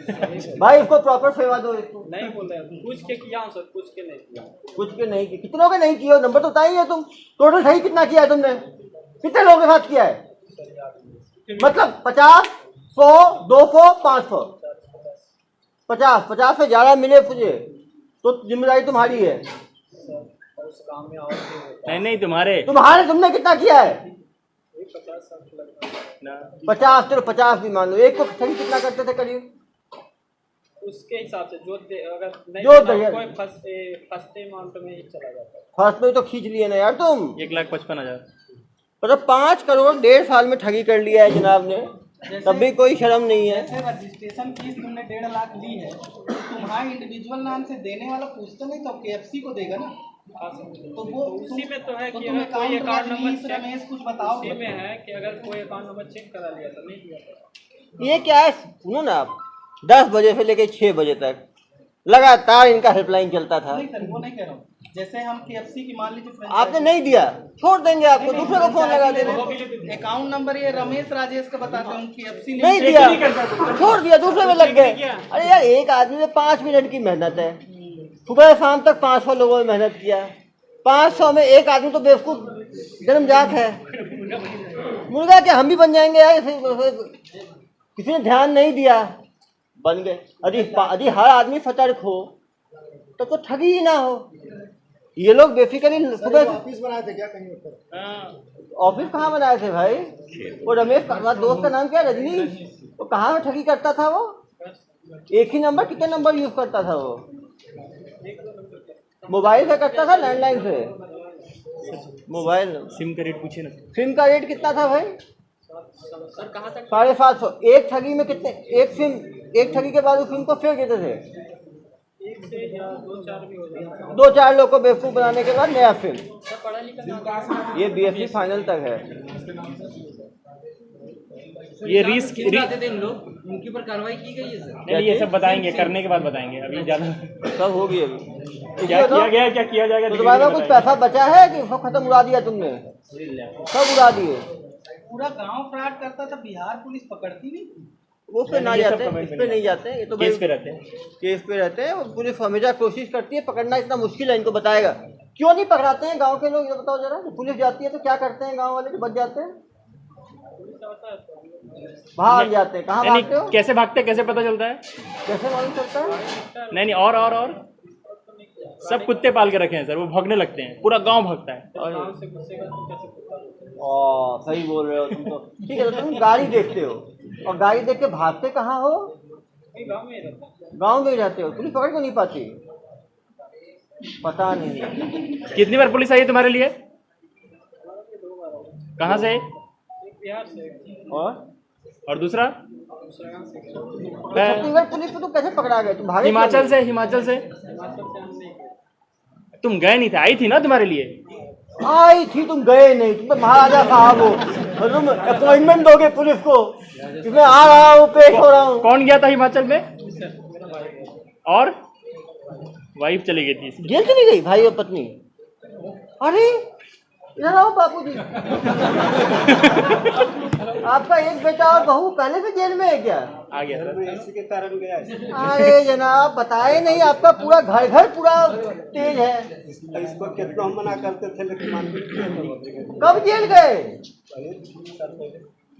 भाई। इसको प्रॉपर सेवा दो। इसको नहीं बोल रहे, पूछ के किया हूँ सर, पूछ के नहीं किया। कुछ के नहीं किए, कितनों के नहीं किए हो? नंबर तो बताइए तुम। टोटल सही कितना किया है तुमने? कितने लोगों के साथ किया है? मतलब 50, 100, 200, 500, 50 से ज्यादा मिले तुझे तो जिम्मेदारी तुम्हारी है। उस काम में और नहीं तुम्हारे तुमने कितना किया है? 50, चलो 50 भी मान लो। एक को सही कितना करते थे करीब? उसके हिसाब से अगर नहीं जो कोई फर्स्ट अमाउंट में ही चला जाता है। फर्स्ट में तो खींच लिए ना यार तुम। 1,55,000 मतलब 5 करोड़ 1.5 साल में ठगी कर लिया है जनाब ने, तब भी कोई शर्म नहीं है। जैसे रजिस्ट्रेशन फीस तुमने 1.5 लाख ली है तो तुम्हारा इंडिविजुअल नाम से देने वाला पूछता नहीं तो KFC को देगा ना। तो वो उसी में तो है कि तुम अगर कोई अकाउंट नंबर रमेश कुछ बताओ। उसी में है कि अगर कोई अकाउंट नंबर चेक करा लिया तो नहीं दिया था। ये क्या है, सुनो ना आप, 10 बजे से लेके 6 बजे तक लगातार इनका हेल्पलाइन चलता था। नहीं सर, वो नहीं कह रहा हूँ। जैसे हम KFC की मान लीजिए आपने नहीं दिया, छोड़ देंगे आपको, दूसरे को फोन लगा देंगे। अकाउंट नंबर ये रमेश राजेश का बताते हैं, KFC नहीं दिया, छोड़ दिया, दूसरे में लग गए। अरे यार, एक आदमी में 5 मिनट की मेहनत है, सुबह शाम तक 500 लोगों ने मेहनत किया, 500 में एक आदमी तो बेवकूफ जन्मजात है। मुर्गा क्या हम भी बन जाएंगे यार? किसी ने ध्यान नहीं दिया, बन गए। यदि हर आदमी सतर्क हो तो ठगी ही ना हो। ये लोग बेसिकली सुबह ऑफिस बनाए थे क्या कहीं ऊपर? ऑफिस कहाँ बनाए थे भाई? वो रमेश का दोस्त का नाम क्या, रजनी, वो कहाँ में ठगी करता था? वो एक ही नंबर कितने नंबर यूज करता था? वो मोबाइल से करता था, लैंडलाइन से? मोबाइल सिम का रेट पूछे ना। सिम का रेट कितना था भाई? सर कहाँ तक? 750। एक ठगी में कितने? एक ठगी के बाद उस सिम को फेंक देते थे। 1 से या 2-4 भी हो जाता है। 2-4 लोग को बेवकूफ बनाने के बाद नया फिल्म। सर पढ़ा लिखा ये BSc फाइनल तक है। ये रिस्क थे इन लोग, उनके ऊपर कार्रवाई की गई है सर? नहीं, ये सब बताएंगे, करने के बाद बताएंगे, अभी ज्यादा सब होगी अभी। क्या किया गया, क्या किया जाएगा। तो तुम्हारे पास कुछ पैसा बचा है कि सब खत्म उड़ा दिया तुमने? सब उड़ा दिए। पूरा गांव फ्रॉड करता था, बिहार पुलिस पकड़ती नहीं। वो पे ना जाते, इस पे नहीं जाते, ये तो केस पे रहते हैं। केस पे रहते हैं। वो पुलिस हमेशा कोशिश करती है, पकड़ना इतना मुश्किल है, इनको बताएगा क्यों नहीं पकड़ाते हैं गांव के लोग, ये बताओ जरा। पुलिस जाती है तो क्या करते हैं गांव वाले? बच जाते हैं, भाग जाते हैं। कहाँ भागते हो? कैसे भागते, कैसे पता चलता है? कैसे मालूम चलता है? नहीं, और सब कुत्ते पाल के रखे हैं सर, वो भागने लगते हैं, पूरा गांव भागता है। सही बोल रहे हो तुम तो। ठीक है, तो तुम गाड़ी देखते हो और गाड़ी देख के भागते कहाँ हो? गांव में ही रहते हो। पुलिस पकड़ को नहीं पाती? पता नहीं। कितनी बार पुलिस आई है तुम्हारे लिए? कहाँ से? बिहार से। और दूसरा? छत्तीसगढ़ पुलिस को तो कैसे पकड़ा गए? तुम भागे? हिमाचल से। तुम गए नहीं थे, आई थी ना तुम्हारे लिए? आई थी, तुम गए नहीं। तुम तो महाराजा साहब हो, तुम अपॉइंटमेंट दोगे पुलिस को कि मैं आ रहा हूँ, पेश हो रहा हूँ। कौन गया था हिमाचल में? और वाइफ चली गई थी। जेल चली गई भाई और पत्नी? अरे इधर आओ बापू जी। आपका एक बेटा और बहू पहले से जेल में है क्या? आ गया सर। इसी के कारण गया है। अरे जनाब बताए नहीं, आपका पूरा घर पूरा तेज है। इसको कितना हम मना करते थे, लेकिन मान कब जेल गए?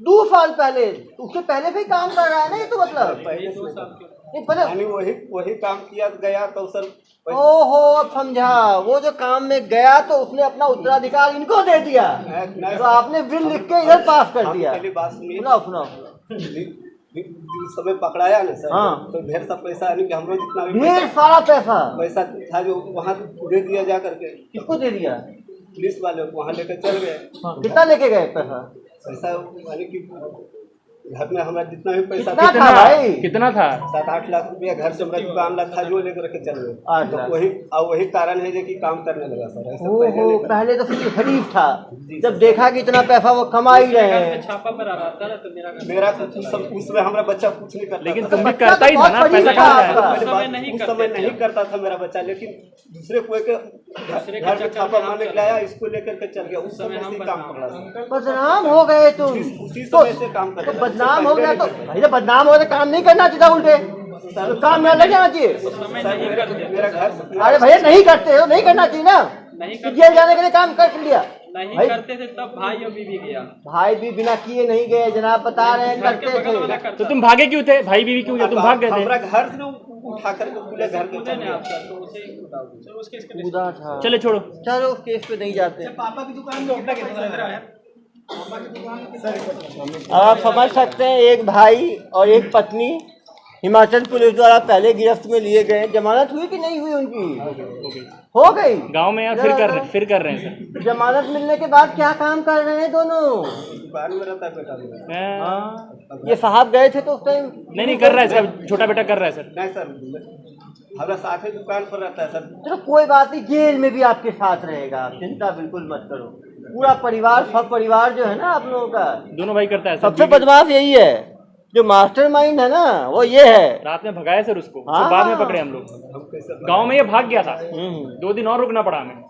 2 साल पहले। उसके पहले से ही काम कर रहा है ना ये तो मतलब? ये पहले वही काम किया गया तो सर। ओहो, अब समझा। वो जो काम में गया तो उसने अपना उत्तराधिकार इनको दे दिया, तो आपने बिल लिख के इधर पास कर दिया। बात सुनिए, सुनाओ। समय पकड़ाया ना सर। हाँ। तो ढेर सा पैसा नहीं कि हम लोग जितना भी ढेर सारा पैसा था जो वहाँ दे दिया जा करके। किसको दे दिया? पुलिस वाले वहाँ लेकर चल गए। कितना लेके गए पैसा? यानी कि घर में हमारा जितना भी पैसा कितना था भाई? कितना था? 7-8 लाख रुपया घर से हमारा दुकान ला था, जो लेकर के चल गए। 8 लाख। तो वही कारण है जो कि काम करने लगा सर। ऐसे ओहो, पहले तो फिर खरीफ था, जब देखा कि इतना पैसा वो कमा ही रहे हैं। छापा पर आ रहा था तो मेरा सब उसमें हमारा बच्चा कुछ नहीं करता। लेकिन था। तुम भी करता ही था ना, पैसा कहाँ है? उस समय नहीं करता था मेरा बच्चा, लेकिन दूसरे कोई के घर में छापा मारने के लाया, इसको लेकर के चल गया। उस समय से काम पकड़ा। बदनाम हो गए तुम। उसी समय से काम कर। बदनाम हो गया तो भाई, जब बदनाम हो तो काम नहीं करना चाहिए, उल्टे तो काम में लग जाना चाहिए। मेरा घर। अरे भैया नहीं करते हो, नहीं करना चाहिए ना। नहीं जेल जाने के लिए काम कर लिया। नहीं करते थे तब भाई और बीवी गया। भाई भी बिना किए नहीं गए जनाब, बता रहे हैं करते थे। तो तुम भागे क्यों थे? भाई बीवी क्यों गए? तुम भाग गए थे? हमारा घर से उठा कर पूरे घर को चल गया। कूदा था। चले छोड़ो। चलो उस केस पे नहीं जाते। पापा की दुकान में कितना कितना लग रहा है? आप समझ सकते हैं, एक भाई और एक पत्नी हिमाचल पुलिस द्वारा पहले गिरफ्त में लिए गए। जमानत हुई कि नहीं हुई उनकी? हो गई। गांव में या फिर कर रहे हैं सर। जमानत मिलने के बाद क्या काम कर रहे हैं दोनों? दुकान में रहता है बेटा मेरा। हाँ, ये साहब गए थे तो उस टाइम नहीं कर रहा है सर, छोटा बेटा कर रहा है सर। नहीं सर, हमारा साथ ही दुकान पर रहता है सर। चलो कोई बात नहीं, जेल में भी आपके साथ रहेगा, आप चिंता बिल्कुल मत करो। पूरा परिवार, सब परिवार जो है ना आप लोगों का, दोनों भाई करता है। सबसे बदमाश यही है। जो मास्टरमाइंड है ना वो ये है। रात में भगाया सर उसको, हाँ, उसको बाद में हाँ। पकड़े हम लोग। गांव में ये भाग गया था, 2 दिन और रुकना पड़ा हमें।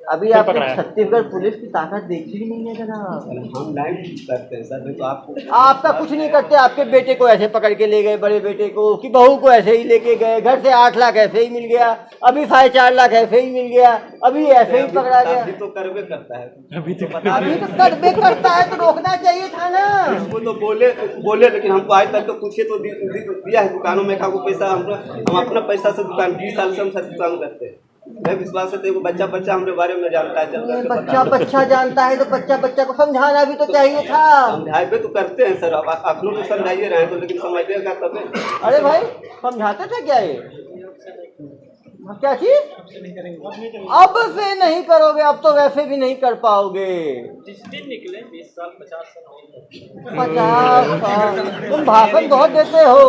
अभी फिर आपने पकड़ाया। छत्तीसगढ़ पुलिस की ताकत देखी ही नहीं है जनाब। हम लाइव करते हैं सर, नहीं तो आपको आपका कुछ नहीं करते, आपके बेटे को ऐसे पकड़ के ले गए, बड़े बेटे को कि बहू को ऐसे ही लेके गए, घर से 8 लाख ऐसे ही मिल गया, अभी 4.5 लाख ऐसे ही मिल गया, अभी ऐसे ही पकड़ा गया। अभी तो करवे करता है, अभी तो अभी तो करबे करता है तो रोकना चाहिए था ना। वो तो बोले लेकिन हमको आज तक तो पूछे तो दिया है दुकानों में का पैसा, हम अपना पैसा से दुकान 20 साल से हम सब दुकान करते हैं। मैं विश्वास है वो बच्चा हमारे बारे में जानता है, चल बच्चा जानता है तो बच्चा को समझाना भी तो चाहिए था। समझाए तो करते हैं सर, अब आप लोग तो समझाइए रहे तो, लेकिन समझिएगा तब। अरे भाई समझाते थे क्या ये, क्या चीज? अब से नहीं करोगे, अब तो वैसे भी नहीं कर पाओगे। जिस दिन निकले 20 साल 50 साल 50 साल तुम भाषण बहुत देते हो,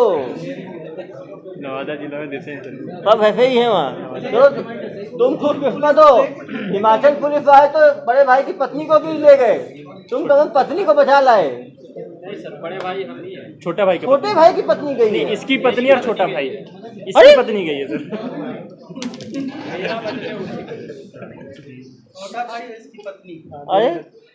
नवादा जिला में देते हैं सर। सब ऐसे ही है वहाँ। तो तुम खुद किस्मत हो, हिमाचल पुलिस आए तो बड़े भाई की पत्नी को भी ले गए, तुम तो पत्नी को बचा लाए। नहीं सर, बड़े भाई हम ही हैं। छोटा भाई का छोटे भाई की पत्नी गई नहीं, है। इसकी पत्नी और छोटा भाई, अरे! इसकी पत्नी गई है सर। मेरा बदले उसी छोटा भाई है इसकी पत्नी। अरे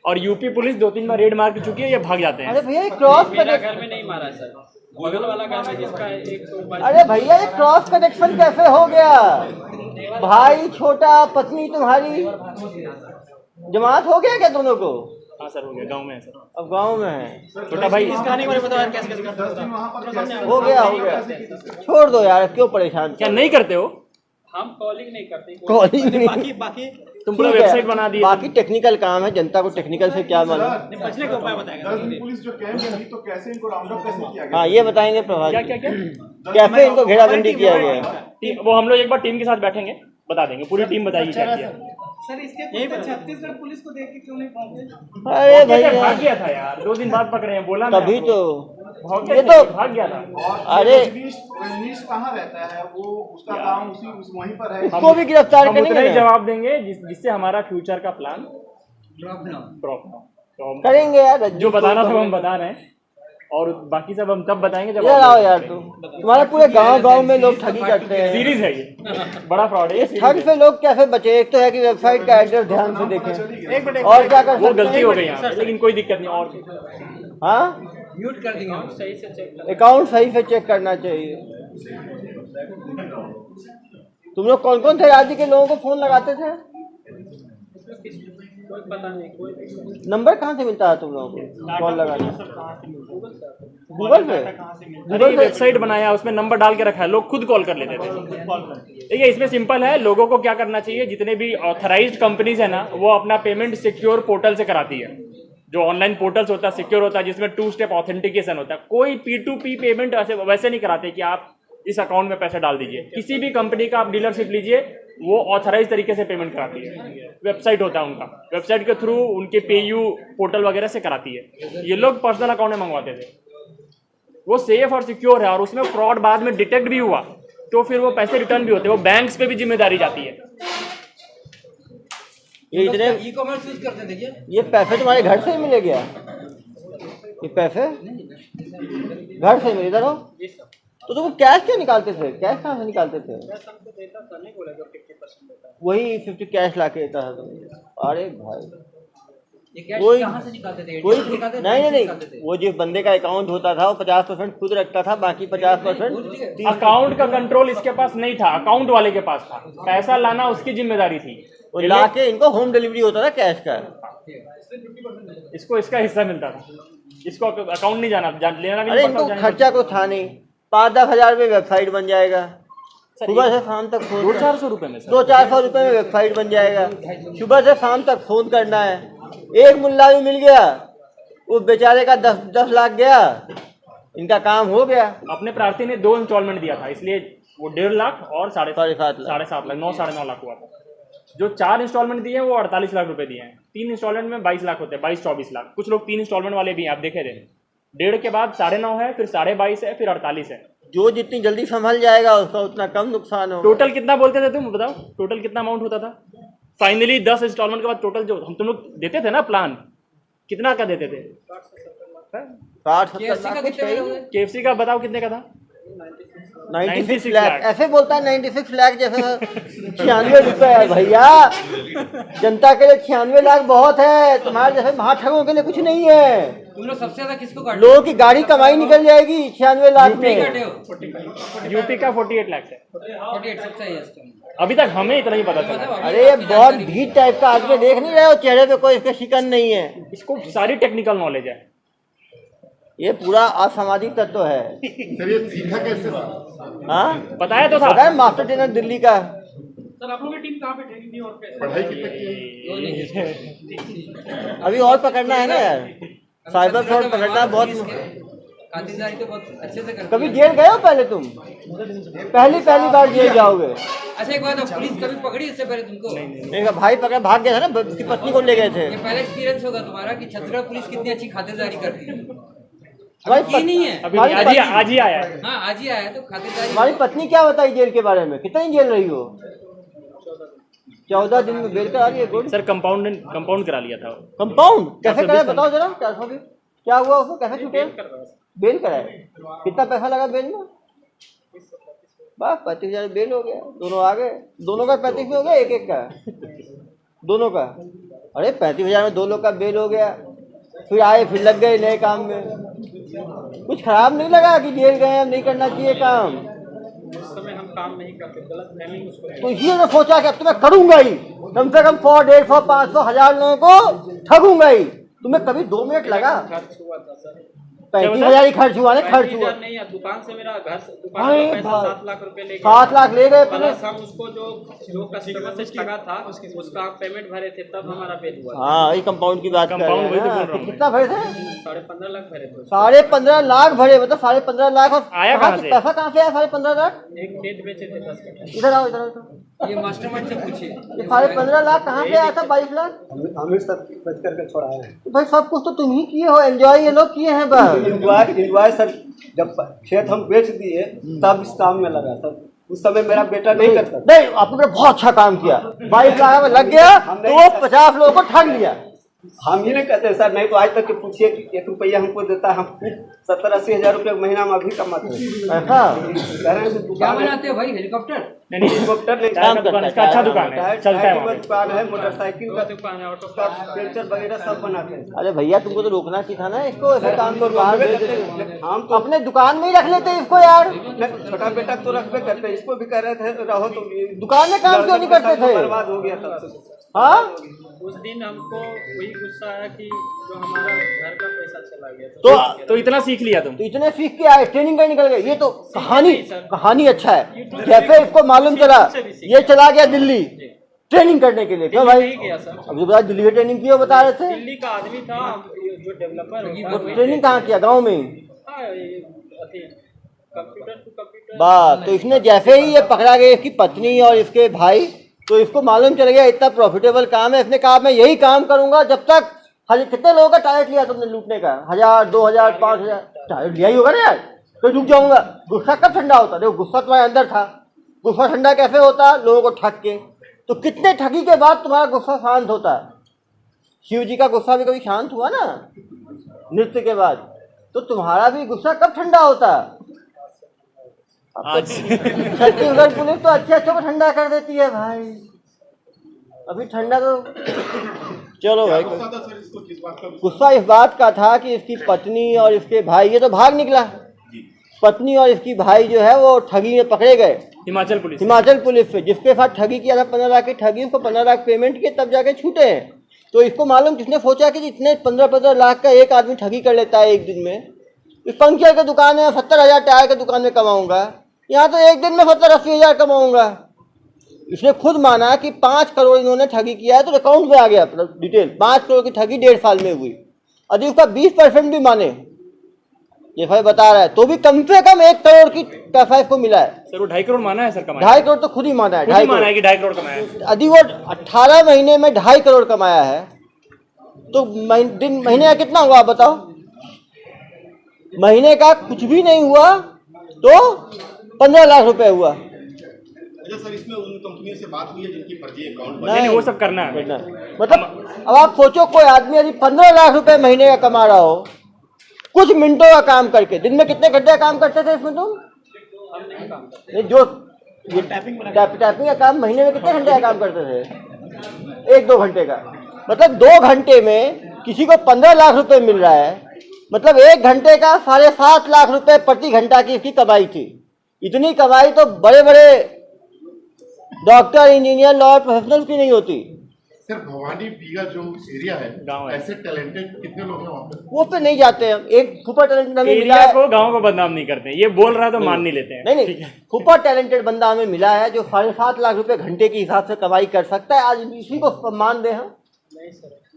और यूपी पुलिस 2-3 बार रेड मार के चुकी है, ये भाग जाते अरे हैं। भैया ये क्रॉस मेरा कनेक्शन, घर में नहीं मारा सर, बगल वाला घर में जिसका एक तो अरे भैया ये क्रॉस कनेक्शन कैसे हो गया? भाई छोटा, पत्नी तुम्हारी, जमात हो गया क्या दोनों को? हाँ सर, हो गया, गाँव में है सर। अब गांव में है, छोटा भाई इस कहानी में बताओ यार कैसे कैसे करते हो। हो गया। छोड़ दो यार, क्यों परेशान क्या नहीं करते हो? हम कॉलिंग नहीं करते। कॉलिंग नहीं। बाकी तुम पूरा ठीक है, वेबसाइट बना दिए। बाकी टेक्निकल काम है, जनता को टेक्निकल से क्या मालूम। बचने का उपाय बताएगा। 10 दिन पुलिस जो कैंप में थी तो कैसे इनको राउंड अप कैसे किया गया? हाँ ये बताएंगे प्रभात क्या जी। क्या क्या कैसे इनको घेराबंदी किया गया है? वो हम लोग एक बार टीम के साथ बैठेंगे, बता देंगे, पूरी टीम बताएगी क्या किया। सर इसके पीछे छत्तीसगढ़ पुलिस को देख के क्यों नहीं पहुंचे? अरे कैसे भैया भाग गया था यार, 2 दिन बाद पकड़े हैं, बोला मैं तभी आपको। तो भाग ये गया तो था, भाग गया था। और अरे! रजनीश कहाँ रहता है? वो उसका काम वहीं पर है। उसको भी गिरफ्तार हम उतना ही करेंगे ना? जवाब देंगे जिससे हमारा फ्यूचर का प्लान ड्रॉप ना। तो हम करेंगे यार, जो बताना था वो हम बता रहे हैं, और बाकी सब हम तब बताएंगे जब यार आओ यार, तुम्हारे पूरे गांव में लोग ठगी करते हैं। सीरीज है ये, बड़ा फ्रॉड है ये ठग series है। से लोग कैसे बचे? एक तो है कि वेबसाइट का एड्रेस ध्यान से देखें, और क्या कर वो सकते गलती हो हैं? गई यहाँ पे, लेकिन कोई दिक्कत नहीं। और हाँ म्यूट कर देंगे हम, सही से चेक कर। अकाउंट सही से चेक करना चाहिए। तुम लोग कौन कौन थे राज्य के लोगों को फोन लगाते थे? कोई पता नहीं, कोई नंबर कहाँ से मिलता है तुम लोगों को कॉल लगाने? गूगल से? अरे ये वेबसाइट बनाया, उसमें नंबर डाल के रखा है, लोग खुद कॉल कर लेते थे। देखिए इसमें सिंपल है, लोगों को क्या करना चाहिए, जितने भी ऑथराइज्ड कंपनीज है ना, वो अपना पेमेंट सिक्योर पोर्टल से कराती है। जो ऑनलाइन पोर्टल्स होता है सिक्योर होता है, जिसमें 2 स्टेप ऑथेंटिकेशन होता है। कोई P2P पेमेंट वैसे नहीं कराते कि आप इस अकाउंट में पैसा डाल दीजिए। किसी भी कंपनी का आप डीलरशिप लीजिए, वो ऑथराइज तरीके से पेमेंट कराती है। वेबसाइट होता है उनका, वेबसाइट के थ्रू उनके पेयू पोर्टल वगैरह से कराती है। ये लोग पर्सनल अकाउंट में मंगवाते थे, वो सेफ और सिक्योर है, और उसमें फ्रॉड बाद में डिटेक्ट भी हुआ तो फिर वो पैसे रिटर्न भी होते हैं। वो बैंक्स पे भी जिम्मेदारी जाती है। ये इतने ई-कॉमर्स यूज करते थे क्या? ये पैसे तुम्हारे घर से ही मिले क्या? ये पैसे घर से मिले? इधर हो, तो तुम कैश क्यों निकालते थे? कैश कहाँ से निकालते थे? सबको देता था, नहीं बोलेगा 50% देता है। वही 50 कैश ला के देता था तुम? अरे भाई ये कैश कोई कहाँ से निकालते थे? कोई ATM से निकालते थे? नहीं नहीं निकालते थे? नहीं, वो जो बंदे का अकाउंट होता था वो 50% खुद रखता था, बाकी 50% अकाउंट का कंट्रोल इसके पास नहीं था, अकाउंट वाले के पास था। पैसा लाना उसकी जिम्मेदारी थी। वो ला के इनको होम डिलीवरी होता था कैश का। इसको इसका हिस्सा मिलता था, इसको अकाउंट नहीं जाना लेना भी अरे नहीं इनको पड़ता। खर्चा को था नहीं, 5-10 हजार में वेबसाइट बन जाएगा, सुबह से शाम तक फोन 200-400 रुपए में सर। 200-400 रुपए में वेबसाइट बन जाएगा। सुबह से शाम तक फोन करना है। एक मुल्ला भी मिल गया, उस बेचारे का 10 लाख गया, इनका काम हो गया। अपने प्रार्थी ने 2 इंस्टॉलमेंट दिया था, इसलिए वो 1.5 लाख और 7.5 लाख। 7.5 लाख, 9-9.5 लाख हुआ था। जो 4 इंस्टॉलमेंट दिए हैं वो 48 लाख रुपए दिए हैं। 3 इंस्टॉलमेंट में 22 लाख होते हैं, 22-24 लाख। कुछ लोग 3 इंस्टॉलमेंट वाले भी हैं, आप देखे थे। 1.5 के बाद 9.5 है, फिर 22.5 है, फिर 48 है। जो जितनी जल्दी संभल जाएगा उसका उतना कम नुकसान हो। टोटल कितना बोलते थे तुम बताओ, टोटल कितना अमाउंट होता था? फाइनली 10 इंस्टॉलमेंट के बाद टोटल जो हम तुम लोग देते थे ना प्लान, कितना का देते थे? सकता है। 60-70 लाख कुछ है ही। KFC का बताओ कितने का था? 96 लाख। ऐसे बोलता है 96 लाख जैसे 96 रुपए है भैया। जनता के लिए 96 लाख बहुत है, तुम्हारे जैसे महाठगों के लिए कुछ नहीं है। तुम लोग सबसे ज्यादा किसको काटे? लोगों की गाड़ी कमाई निकल जाएगी 96 लाख में। काटे हो? यूपी का 48 लाख है 48 सबसे हाईएस्ट है। अभी तक हमें इतना ही पता चला। अरे ये बहुत भीड़ टाइप का आदमी, देख नहीं रहे हो चेहरे पे कोई इसका शिकन नहीं है। इसको सारी टेक्निकल नॉलेज है। ये पूरा असामाजिक तत्व है। सर ये सीखा कैसे? हाँ बताया तो पता था। है, मास्टर ट्रेनर दिल्ली का। सर आप लोगों की टीम कहाँ पे ट्रेनिंग दी और कैसे? पढ़ाई कितनी की? अभी और पकड़ना है ना यार, साइबर फ्रॉड पकड़ना है बहुत। खातिरदारी तो बहुत अच्छे से करते कभी जेल गए हो पहले तुम? पहली बार जेल जाओगे? अच्छा एक बात, पुलिस कभी पकड़ी इससे पहले तुमको? मेरा भाई पकड़ भाग गया था ना, उसकी पत्नी को ले गए थे। ये पहला एक्सपीरियंस होगा तुम्हारा कि छत्तीसगढ़ पुलिस कितनी अच्छी खातिरदारी करती है। हमारी ये नहीं है। अभी आज ही आया है। हाँ आज ही आया है तो खातिरदारी। हमारी पत्नी क्या बताई जेल के बारे में? कितनी जेल रही हो? 14 दिन में बेल करा रही है। गुड। सर कंपाउंड करा लिया था। कंपाउंड कैसे कराए बताओ जरा। क्या हुआ उसको, कैसे छूटे? बेल कराए। कितना पैसा लगा बेल में? बस 35,000 बेल हो गया। दोनों आ गए। दोनों का 35 में हो गया, एक का दोनों का। अरे 35,000 में 2 लोग का बेल हो गया। फिर आए, फिर लग गए नए काम में। कुछ खराब नहीं लगा कि जेल गए, अब नहीं करना चाहिए काम? उस समय हम काम नहीं करते, गलत फहमी उसको। तो इसलिए मैं सोचा कि अब तो मैं करूंगा ही, कम से कम 100, 150, 500, 1000 लोगों को ठगूंगा ही। तुम्हें कभी 2 मिनट लगा? खर्च हुआ था सर। 35,000 ही खर्च हुआ ना? खर्च हुआ 35,000 नहीं, दुकान से मेरा दुकान का पैसा 7 लाख रुपए ले गए। 7 लाख ले गए पुलिस। प्लस हम उसको जो कस्टमर से ठगा था उसका पेमेंट भरे थे, तब हमारा बेल हुआ। हाँ, ये कंपाउंड की बात कर रहे कंपाउंड वही तो हैं बोल ना। रहा हूँ। कितना भरे थे? 15.5 लाख भरे थे। 15.5 लाख भरे, मतलब 15.5 लाख। और आया कहाँ से? पैसा कहाँ से आया 15.5 लाख? एक खेत बेचे थे 10 कट्ठा। इधर आओ, इधर आओ। ये मास्टरमाइंड से पूछिए। ये 15.5 लाख कहाँ से आया था? 22 लाख। हमें सब बच करके छोड़ाया है। तो भाई सब कुछ तो तुम ही किए हो, एंजॉय ये लोग किए हैं बस। इंजॉय सर, जब खेत हम बेच दिए तब इस काम में लगा सर। उस समय मेरा बेटा नहीं करता। नहीं, आपने बहुत अच्छा काम किया। 22 लाख में लग गया तो वो 50 लोगों को ठग लिया। हम ही नहीं कहते सर, नहीं तो आज तक के पूछिए कि 1 रुपया हमको देता है। हम 70-80 हजार रुपये महीना में अभी कमाते हैं। ऐसा कह रहे हैं कि क्या दुकान है, बनाते हो भाई? हेलीकॉप्टर? नहीं हेलीकॉप्टर नहीं, काम करता है, इसका अच्छा दुकान है, टायर चलता है की वहाँ पे। दुकान है, मोटरसाइकिल का दुकान है, ऑटो का पेंचर वगैरह सब बनाते हैं। अरे भैया, तुमको तो रोकना चाहिए था ना इसको। ऐसे काम तो बाहर भेज देते। हम तो अपने दुकान में ही रख लेते इसको यार। छोटा बेटा तो रखबे करते, इसको भी कह रहे थे रहो तो दुकान में काम क्यों नहीं करते थे? बर्बाद हो गया तब से। हाँ, उस दिन हमको वही गुस्सा आया कि जो हमारा घर का पैसा चला गया। तो इतना सीख लिया तुम? तो इतने सीख के आए, ट्रेनिंग का निकल गए। ये तो कहानी अच्छा है। जैसे इसको मालूम चला ये चला गया दिल्ली ट्रेनिंग करने के लिए। क्यों भाई? नहीं गया सर, अभी बता, दिल्ली में ट्रेनिंग की हो बता रहे थे। दिल्ली का आदमी था जो डेवलपर वो ट्रेनिंग कहाँ किया? गाँव में ही। Computer to computer. बात तो इसने जैसे ही ये पकड़ा गया, इसकी पत्नी और इसके भाई, तो इसको मालूम चल गया इतना प्रॉफिटेबल काम है। इसने कहा मैं यही काम करूंगा जब तक। कितने लोगों का टारगेट लिया तुमने लूटने का? 1000, 2000, 5000 टारगेट लिया ही होगा ना यार। तो रुक जाऊंगा। गुस्सा कब ठंडा होता? देखो, गुस्सा तुम्हारे अंदर था। गुस्सा ठंडा कैसे होता? लोगों को ठग के। तो कितने ठगी के बाद तुम्हारा गुस्सा शांत होता? शिव जी का गुस्सा भी कभी शांत हुआ ना नृत्य के बाद? तो तुम्हारा भी गुस्सा कब ठंडा होता? छत्तीसगढ़ पुलिस तो अच्छे को ठंडा कर देती है भाई। अभी ठंडा तो चलो भाई। गुस्सा था सर इसको किस बात का? गुस्सा इस बात का था कि इसकी पत्नी और इसके भाई, ये तो भाग निकला। पत्नी और इसकी भाई जो है वो ठगी में पकड़े गए हिमाचल पुलिस से। जिसके साथ ठगी किया था 15 लाख की ठगी, उसको 15 लाख पेमेंट किए तब जाके छूटे हैं। तो इसको मालूम, किसने सोचा कि इतने 15-15 लाख का एक आदमी ठगी कर लेता है एक दिन में? इस पंक्चर की दुकान में 70,000 टायर की दुकान में कमाऊंगा, यहाँ तो एक दिन में 70-80 हजार कमाऊंगा। इसने खुद माना कि 5 करोड़ इन्होंने ठगी किया है। तो अकाउंट में आ गया डिटेल। 5 करोड़ की ठगी 1.5 साल में हुई। यदि उसका 20% भी माने, ये भाई बता रहा है, तो भी कम से कम 1 करोड़ की पैसा इसको मिला है। सर वो 2.5 करोड़ माना है सर कमाया? 2.5 करोड़ तो खुद ही माना है। 2.5 माना है कि 2.5 करोड़ कमाया है। यदि वो 18 महीने में 2.5 करोड़ कमाया है तो महीने का कितना हुआ आप बताओ? महीने का कुछ भी नहीं हुआ तो 15 लाख रुपए हुआ। अच्छा सर, इसमें उन कंपनियों से बात हुई है जिनकी फर्जी अकाउंट नहीं, वो सब करना है। मतलब अब आप सोचो, कोई आदमी यदि 15 लाख रुपए महीने का कमा रहा हो कुछ मिनटों का काम करके। दिन में कितने घंटे काम करते थे इसमें तुम? ये जो टैपिंग का काम महीने में कितने घंटे का काम करते थे? 1-2 घंटे का। मतलब 2 घंटे में किसी को 15 लाख रुपए मिल रहा है, मतलब 1 घंटे का 7.5 लाख रुपए प्रति घंटा की इसकी कमाई थी। इतनी कमाई तो बड़े बड़े डॉक्टर, इंजीनियर, लॉयर, प्रोफेशनल्स की नहीं होती। सर भवानी बीघा जो एरिया है, गाँव है, ऐसे टैलेंटेड कितने लोग हैं वहाँ पे? वो पे नहीं जाते हम। एक सुपर टैलेंटेड हमें मिला एरिया है, को गांव को बदनाम नहीं करते हैं, ये बोल रहा है तो मान नहीं लेते हैं। नहीं सुपर टैलेंटेड बंदा हमें मिला है जो 7.5 लाख रुपए घंटे के हिसाब से कमाई कर सकता है। आज इसी को सम्मान दे हम।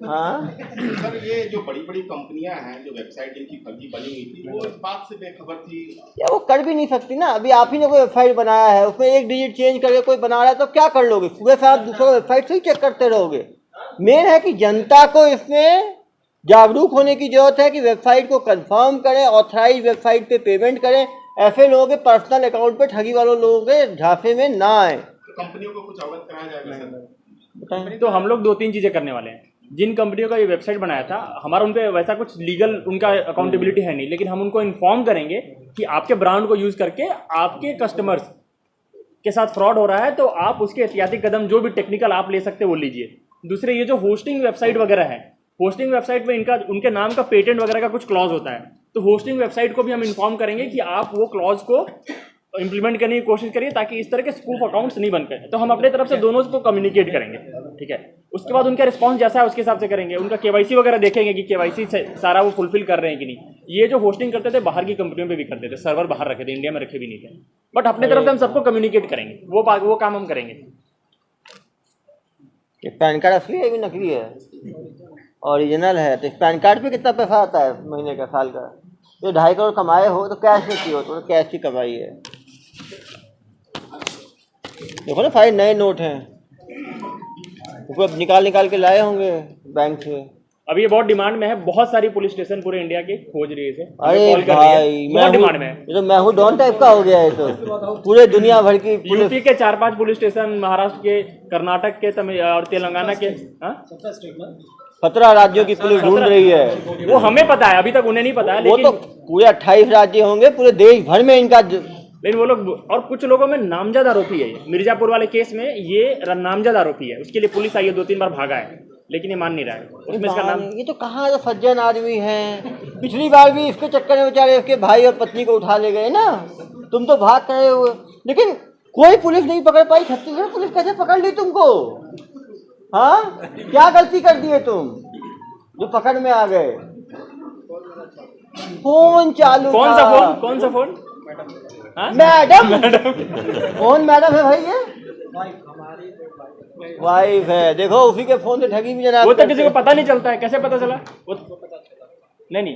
हाँ सर ये जो बड़ी बड़ी कंपनियां हैं जो वेबसाइट इनकी फर्जी बनी हुई थी, वो इस बात से बेखबर थी। या वो कर भी नहीं सकती ना। अभी आप ही ने कोई वेबसाइट बनाया है, उसमें एक डिजिट चेंज करके कोई बना रहा है तो क्या कर लोगे? सुबह से आप दूसरों वेबसाइट से ही चेक करते रहोगे। मेन है कि जनता को इसमें जागरूक होने की जरूरत है कि वेबसाइट को कंफर्म करें, ऑथराइज वेबसाइट पे पेमेंट करें। ऐसे लोगों के पर्सनल अकाउंट पे ठगी वालों लोगों के झांसे में ना आए। कंपनियों को कुछ अवगत कराया जाएगा सर? तो हम लोग 2-3 चीजें करने वाले हैं। जिन कंपनियों का ये वेबसाइट बनाया था, हमारा उन पे वैसा कुछ लीगल उनका अकाउंटेबिलिटी है नहीं, लेकिन हम उनको इन्फॉर्म करेंगे कि आपके ब्रांड को यूज करके आपके कस्टमर्स के साथ फ्रॉड हो रहा है, तो आप उसके एहतियाती कदम जो भी टेक्निकल आप ले सकते हैं वो लीजिए। दूसरे, ये जो होस्टिंग वेबसाइट वगैरह है, होस्टिंग वेबसाइट में उनके नाम का पेटेंट वगैरह का कुछ क्लॉज होता है, तो होस्टिंग वेबसाइट को भी हम इन्फॉर्म करेंगे कि आप वो क्लॉज को इंप्लीमेंट करने की कोशिश करिए ताकि इस तरह के स्पूफ अकाउंट्स नहीं बन पाए। तो हम अपने तरफ से दोनों को कम्युनिकेट करेंगे, ठीक है। उसके बाद उनका रिस्पांस जैसा है उसके हिसाब से करेंगे। उनका केवाईसी वगैरह देखेंगे कि केवाईसी सारा वो फुलफिल कर रहे हैं कि नहीं। ये जो होस्टिंग करते थे बाहर की कंपनियों पे भी करते थे, सर्वर बाहर रखे थे, इंडिया में रखे भी नहीं थे। बट अपने तरफ से हम सबको कम्युनिकेट करेंगे, वो काम हम करेंगे। ये पैन कार्ड असली है भी नकली है? ओरिजिनल है। तो इस पैन कार्ड पे कितना पैसा आता है महीने का, साल का? जो 2.5 करोड़ कमाए हो तो कैश में की हो, तो कैश की कमाई है। देखो ना, 5 नए नोट हैं, उसको अब निकाल के लाए होंगे बैंक से। अभी ये बहुत डिमांड में है, बहुत सारी पुलिस स्टेशन पूरे इंडिया के खोज रही है इसे। अरे कॉल कर रही है, बहुत डिमांड में है। ये तो मैं हूँ डॉन टाइप का हो गया है। तो पूरे दुनिया भर की यूपी के 4-5 पुलिस स्टेशन, महाराष्ट्र के, कर्नाटक के, तमिल और तेलंगाना के 17 राज्यों की पुलिस ढूंढ रही है। वो हमें पता है, अभी तक उन्हें नहीं पता है। वो लेकिन तो पूरे 28 राज्य होंगे, पूरे देश भर में इनका। लेकिन वो लोग, और कुछ लोगों में नामजद आरोपी है। ये मिर्जापुर वाले केस में ये नामजद आरोपी है, उसके लिए पुलिस आई है, 2-3 बार भागा है, लेकिन ये मान नहीं रहा है। उसमें इसका नाम, ये तो कहाँ जो सज्जन आदमी हैं। पिछली बार भी इसके चक्कर में बेचारे इसके भाई और पत्नी को उठा ले गए ना। तुम तो भाग करे हुए, लेकिन कोई पुलिस नहीं पकड़ पाई। छत्तीसगढ़ पुलिस कैसे पकड़ ली तुमको? हाँ, क्या गलती कर दी है तुम जो पकड़ में आ गए? फोन चालू, कौन सा फोन? कौन सा फोन? मैडम कौन मैडम है भाई? ये वाइफ है। देखो उसी के फोन से ठगी भी जनाब। वो तो किसी को पता नहीं चलता है, कैसे पता चला? वो नहीं,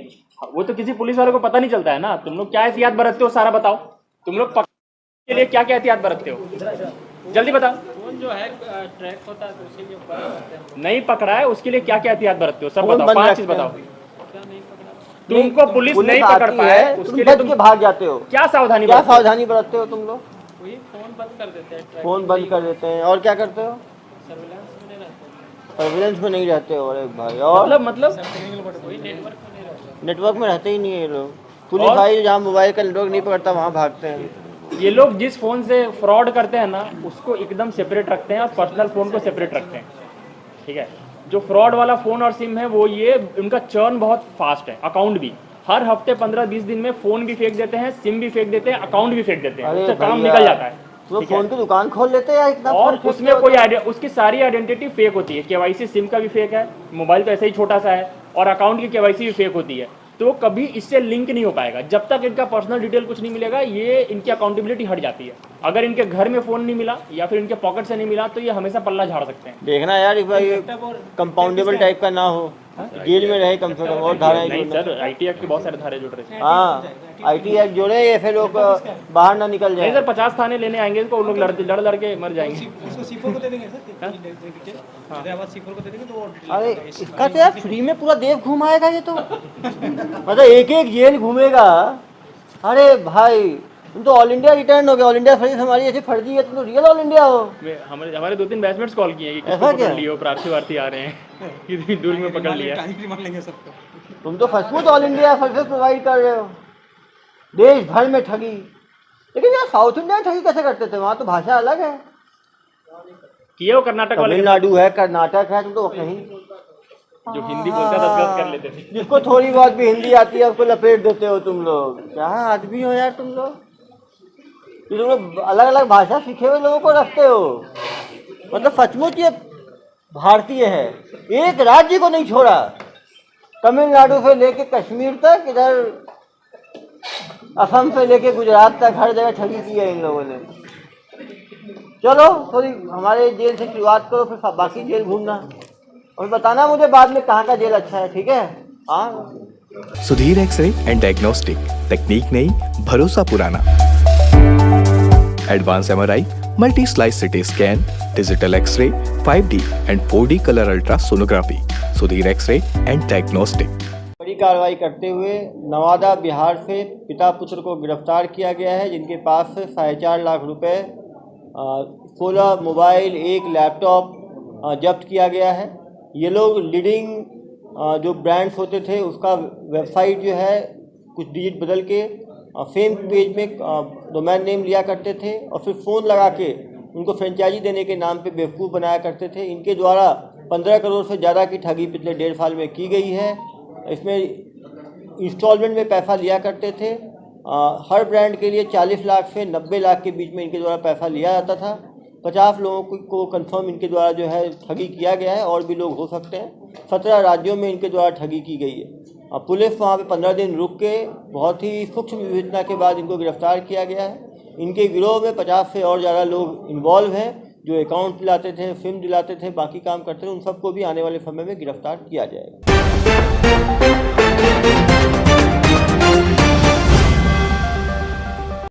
वो तो किसी पुलिस वाले को पता नहीं चलता है ना। तुम लोग क्या एहतियात बरतते हो, सारा बताओ। तुम लोग के लिए क्या क्या एहतियात बरतते हो, जल्दी बताओ। फोन जो है ट्रैक होता है तो उसी के ऊपर नहीं पकड़ा है, उसके लिए क्या क्या एहतियात बरतते हो, सब बताओ। 5 चीज बताओ। क्या नहीं पकड़ा। तुमको पुलिस नहीं पकड़ पाए, उसके लिए तुम भाग जाते हो। क्या सावधानी बरतते हो तुम लोग? वही फोन बंद कर देते हैं, फोन बंद कर देते हैं। और क्या करते हो? सर्विलांस में नहीं रहते, सर्विलेंस में नहीं रहते हो? अरे भाई, और मतलब वही नेटवर्क में नहीं रहते। नेटवर्क में रहते ही नहीं है ये लोग। पुलिस भाई जहाँ मोबाइल का नेटवर्क नहीं पकड़ता वहाँ भागते हैं। ये लोग जिस फोन से फ्रॉड करते हैं ना, उसको एकदम सेपरेट रखते हैं और पर्सनल फोन को सेपरेट रखते हैं, ठीक है। जो फ्रॉड वाला फोन और सिम है, वो ये उनका चर्न बहुत फास्ट है। अकाउंट भी हर हफ्ते 15-20 दिन में फोन भी फेंक देते हैं, सिम भी फेंक देते हैं, अकाउंट भी फेंक देते हैं, उससे काम निकल जाता है। तो फोन की दुकान खोल लेते हैं इतना। और उसमें कोई उसकी सारी आइडेंटिटी फेक होती है। केवाईसी सिम का भी फेक है, मोबाइल तो ऐसे ही छोटा सा है, और अकाउंट की केवाईसी भी फेक होती है। तो कभी इससे लिंक नहीं हो पाएगा जब तक इनका पर्सनल डिटेल कुछ नहीं मिलेगा। ये इनकी अकाउंटेबिलिटी हट जाती है। अगर इनके घर में फोन नहीं मिला या फिर इनके पॉकेट से नहीं मिला तो ये हमेशा पल्ला झाड़ सकते हैं। देखना यार, इस बार ये कंपाउंडेबल टाइप का ना हो, जेल में रहे कम से कम। और धाराएं नहीं सर, IT एक्ट के बहुत सारे धारे जुड़ रहे हैं। हाँ, IT एक्ट जोड़े, ऐसे लोग बाहर ना निकल जाए। नहीं सर, 50 थाने लेने आएंगे इनको, उन लोग लड़ के मर जाएंगे। उसको C4 को दे देंगे सर, हैदराबाद C4 को दे देंगे तो वो। अरे इसका तो यार फ्री में पूरा देश घुमाएगा ये तो। मतलब एक जेल घूमेगा। अरे भाई, तुम तो ऑल इंडिया रिटर्न हो गए। ऑल इंडिया सर्विस हमारी ऐसी फर्जी है, तुम तो रियल ऑल इंडिया हो। हमारे 2-3 बैचमेट्स कॉल किए हैं कि किसको पकड़ लियो, प्रार्थी वार्थी आ रहे हैं, कितनी दूर में पकड़ लिया। मान लेंगे सबको। तुम तो सचमुच ऑल इंडिया सर्विस प्रोवाइड कर रहे हो, देश भर में ठगी। लेकिन यार साउथ इंडिया में ठगी कैसे करते थे? वहाँ तो भाषा अलग है। किए वो कर्नाटक वाले तमिलनाडु है, कर्नाटक है, तुम तो कहीं जो हिंदी बोलते हैं 10 कर लेते थे। जिसको थोड़ी बहुत भी हिंदी आती है उसको लपेट देते हो तुम लोग। क्या आदमी हो यार तुम लोग, तुम लोग अलग अलग भाषा सीखे हुए लोगों को रखते हो। मतलब सचमुच ये भारतीय है, एक राज्य को नहीं छोड़ा, तमिलनाडु से लेके कश्मीर तक, इधर असम से लेके गुजरात तक, हर जगह ठगी की है इन लोगों ने। चलो थोड़ी हमारे जेल से शुरुआत करो, फिर बाकी जेल घूमना और बताना मुझे बाद में कहाँ का जेल अच्छा है, ठीक है? हाँ। सुधीर एक्सरे एंड डायग्नोस्टिक, तकनीक नई, भरोसा पुराना। Advance MRI, multi slice CT scan, digital x-ray, 5D and 4D colour ultrasonography. Sudhir x-ray and diagnostic. बड़ी कार्रवाई करते हुए नवादा बिहार से पिता पुत्र को गिरफ्तार किया गया है, जिनके पास से 4.5 लाख रुपए, 16 मोबाइल, 1 लैपटॉप जब्त किया गया है। ये लोग लीडिंग जो ब्रांड्स होते थे उसका वेबसाइट जो है कुछ डिजिट बदल के फेम पेज में डोमेन नेम लिया करते थे और फिर फ़ोन लगा के उनको फ्रेंचाइजी देने के नाम पे बेवकूफ़ बनाया करते थे। इनके द्वारा 15 करोड़ से ज़्यादा की ठगी पिछले 1.5 साल में की गई है। इसमें इंस्टॉलमेंट में पैसा लिया करते थे। हर ब्रांड के लिए 40 लाख से 90 लाख के बीच में इनके द्वारा पैसा लिया जाता था। 50 लोगों को कंफर्म इनके द्वारा जो है ठगी किया गया है, और भी लोग हो सकते हैं। 17 राज्यों में इनके द्वारा ठगी की गई है। पुलिस वहाँ पे 15 दिन रुक के बहुत ही सूक्ष्म विवेचना के बाद इनको गिरफ्तार किया गया है। इनके गिरोह में 50 से और ज़्यादा लोग इन्वॉल्व हैं, जो अकाउंट दिलाते थे, सिम दिलाते थे, बाकी काम करते थे। उन सबको भी आने वाले समय में गिरफ्तार किया जाएगा।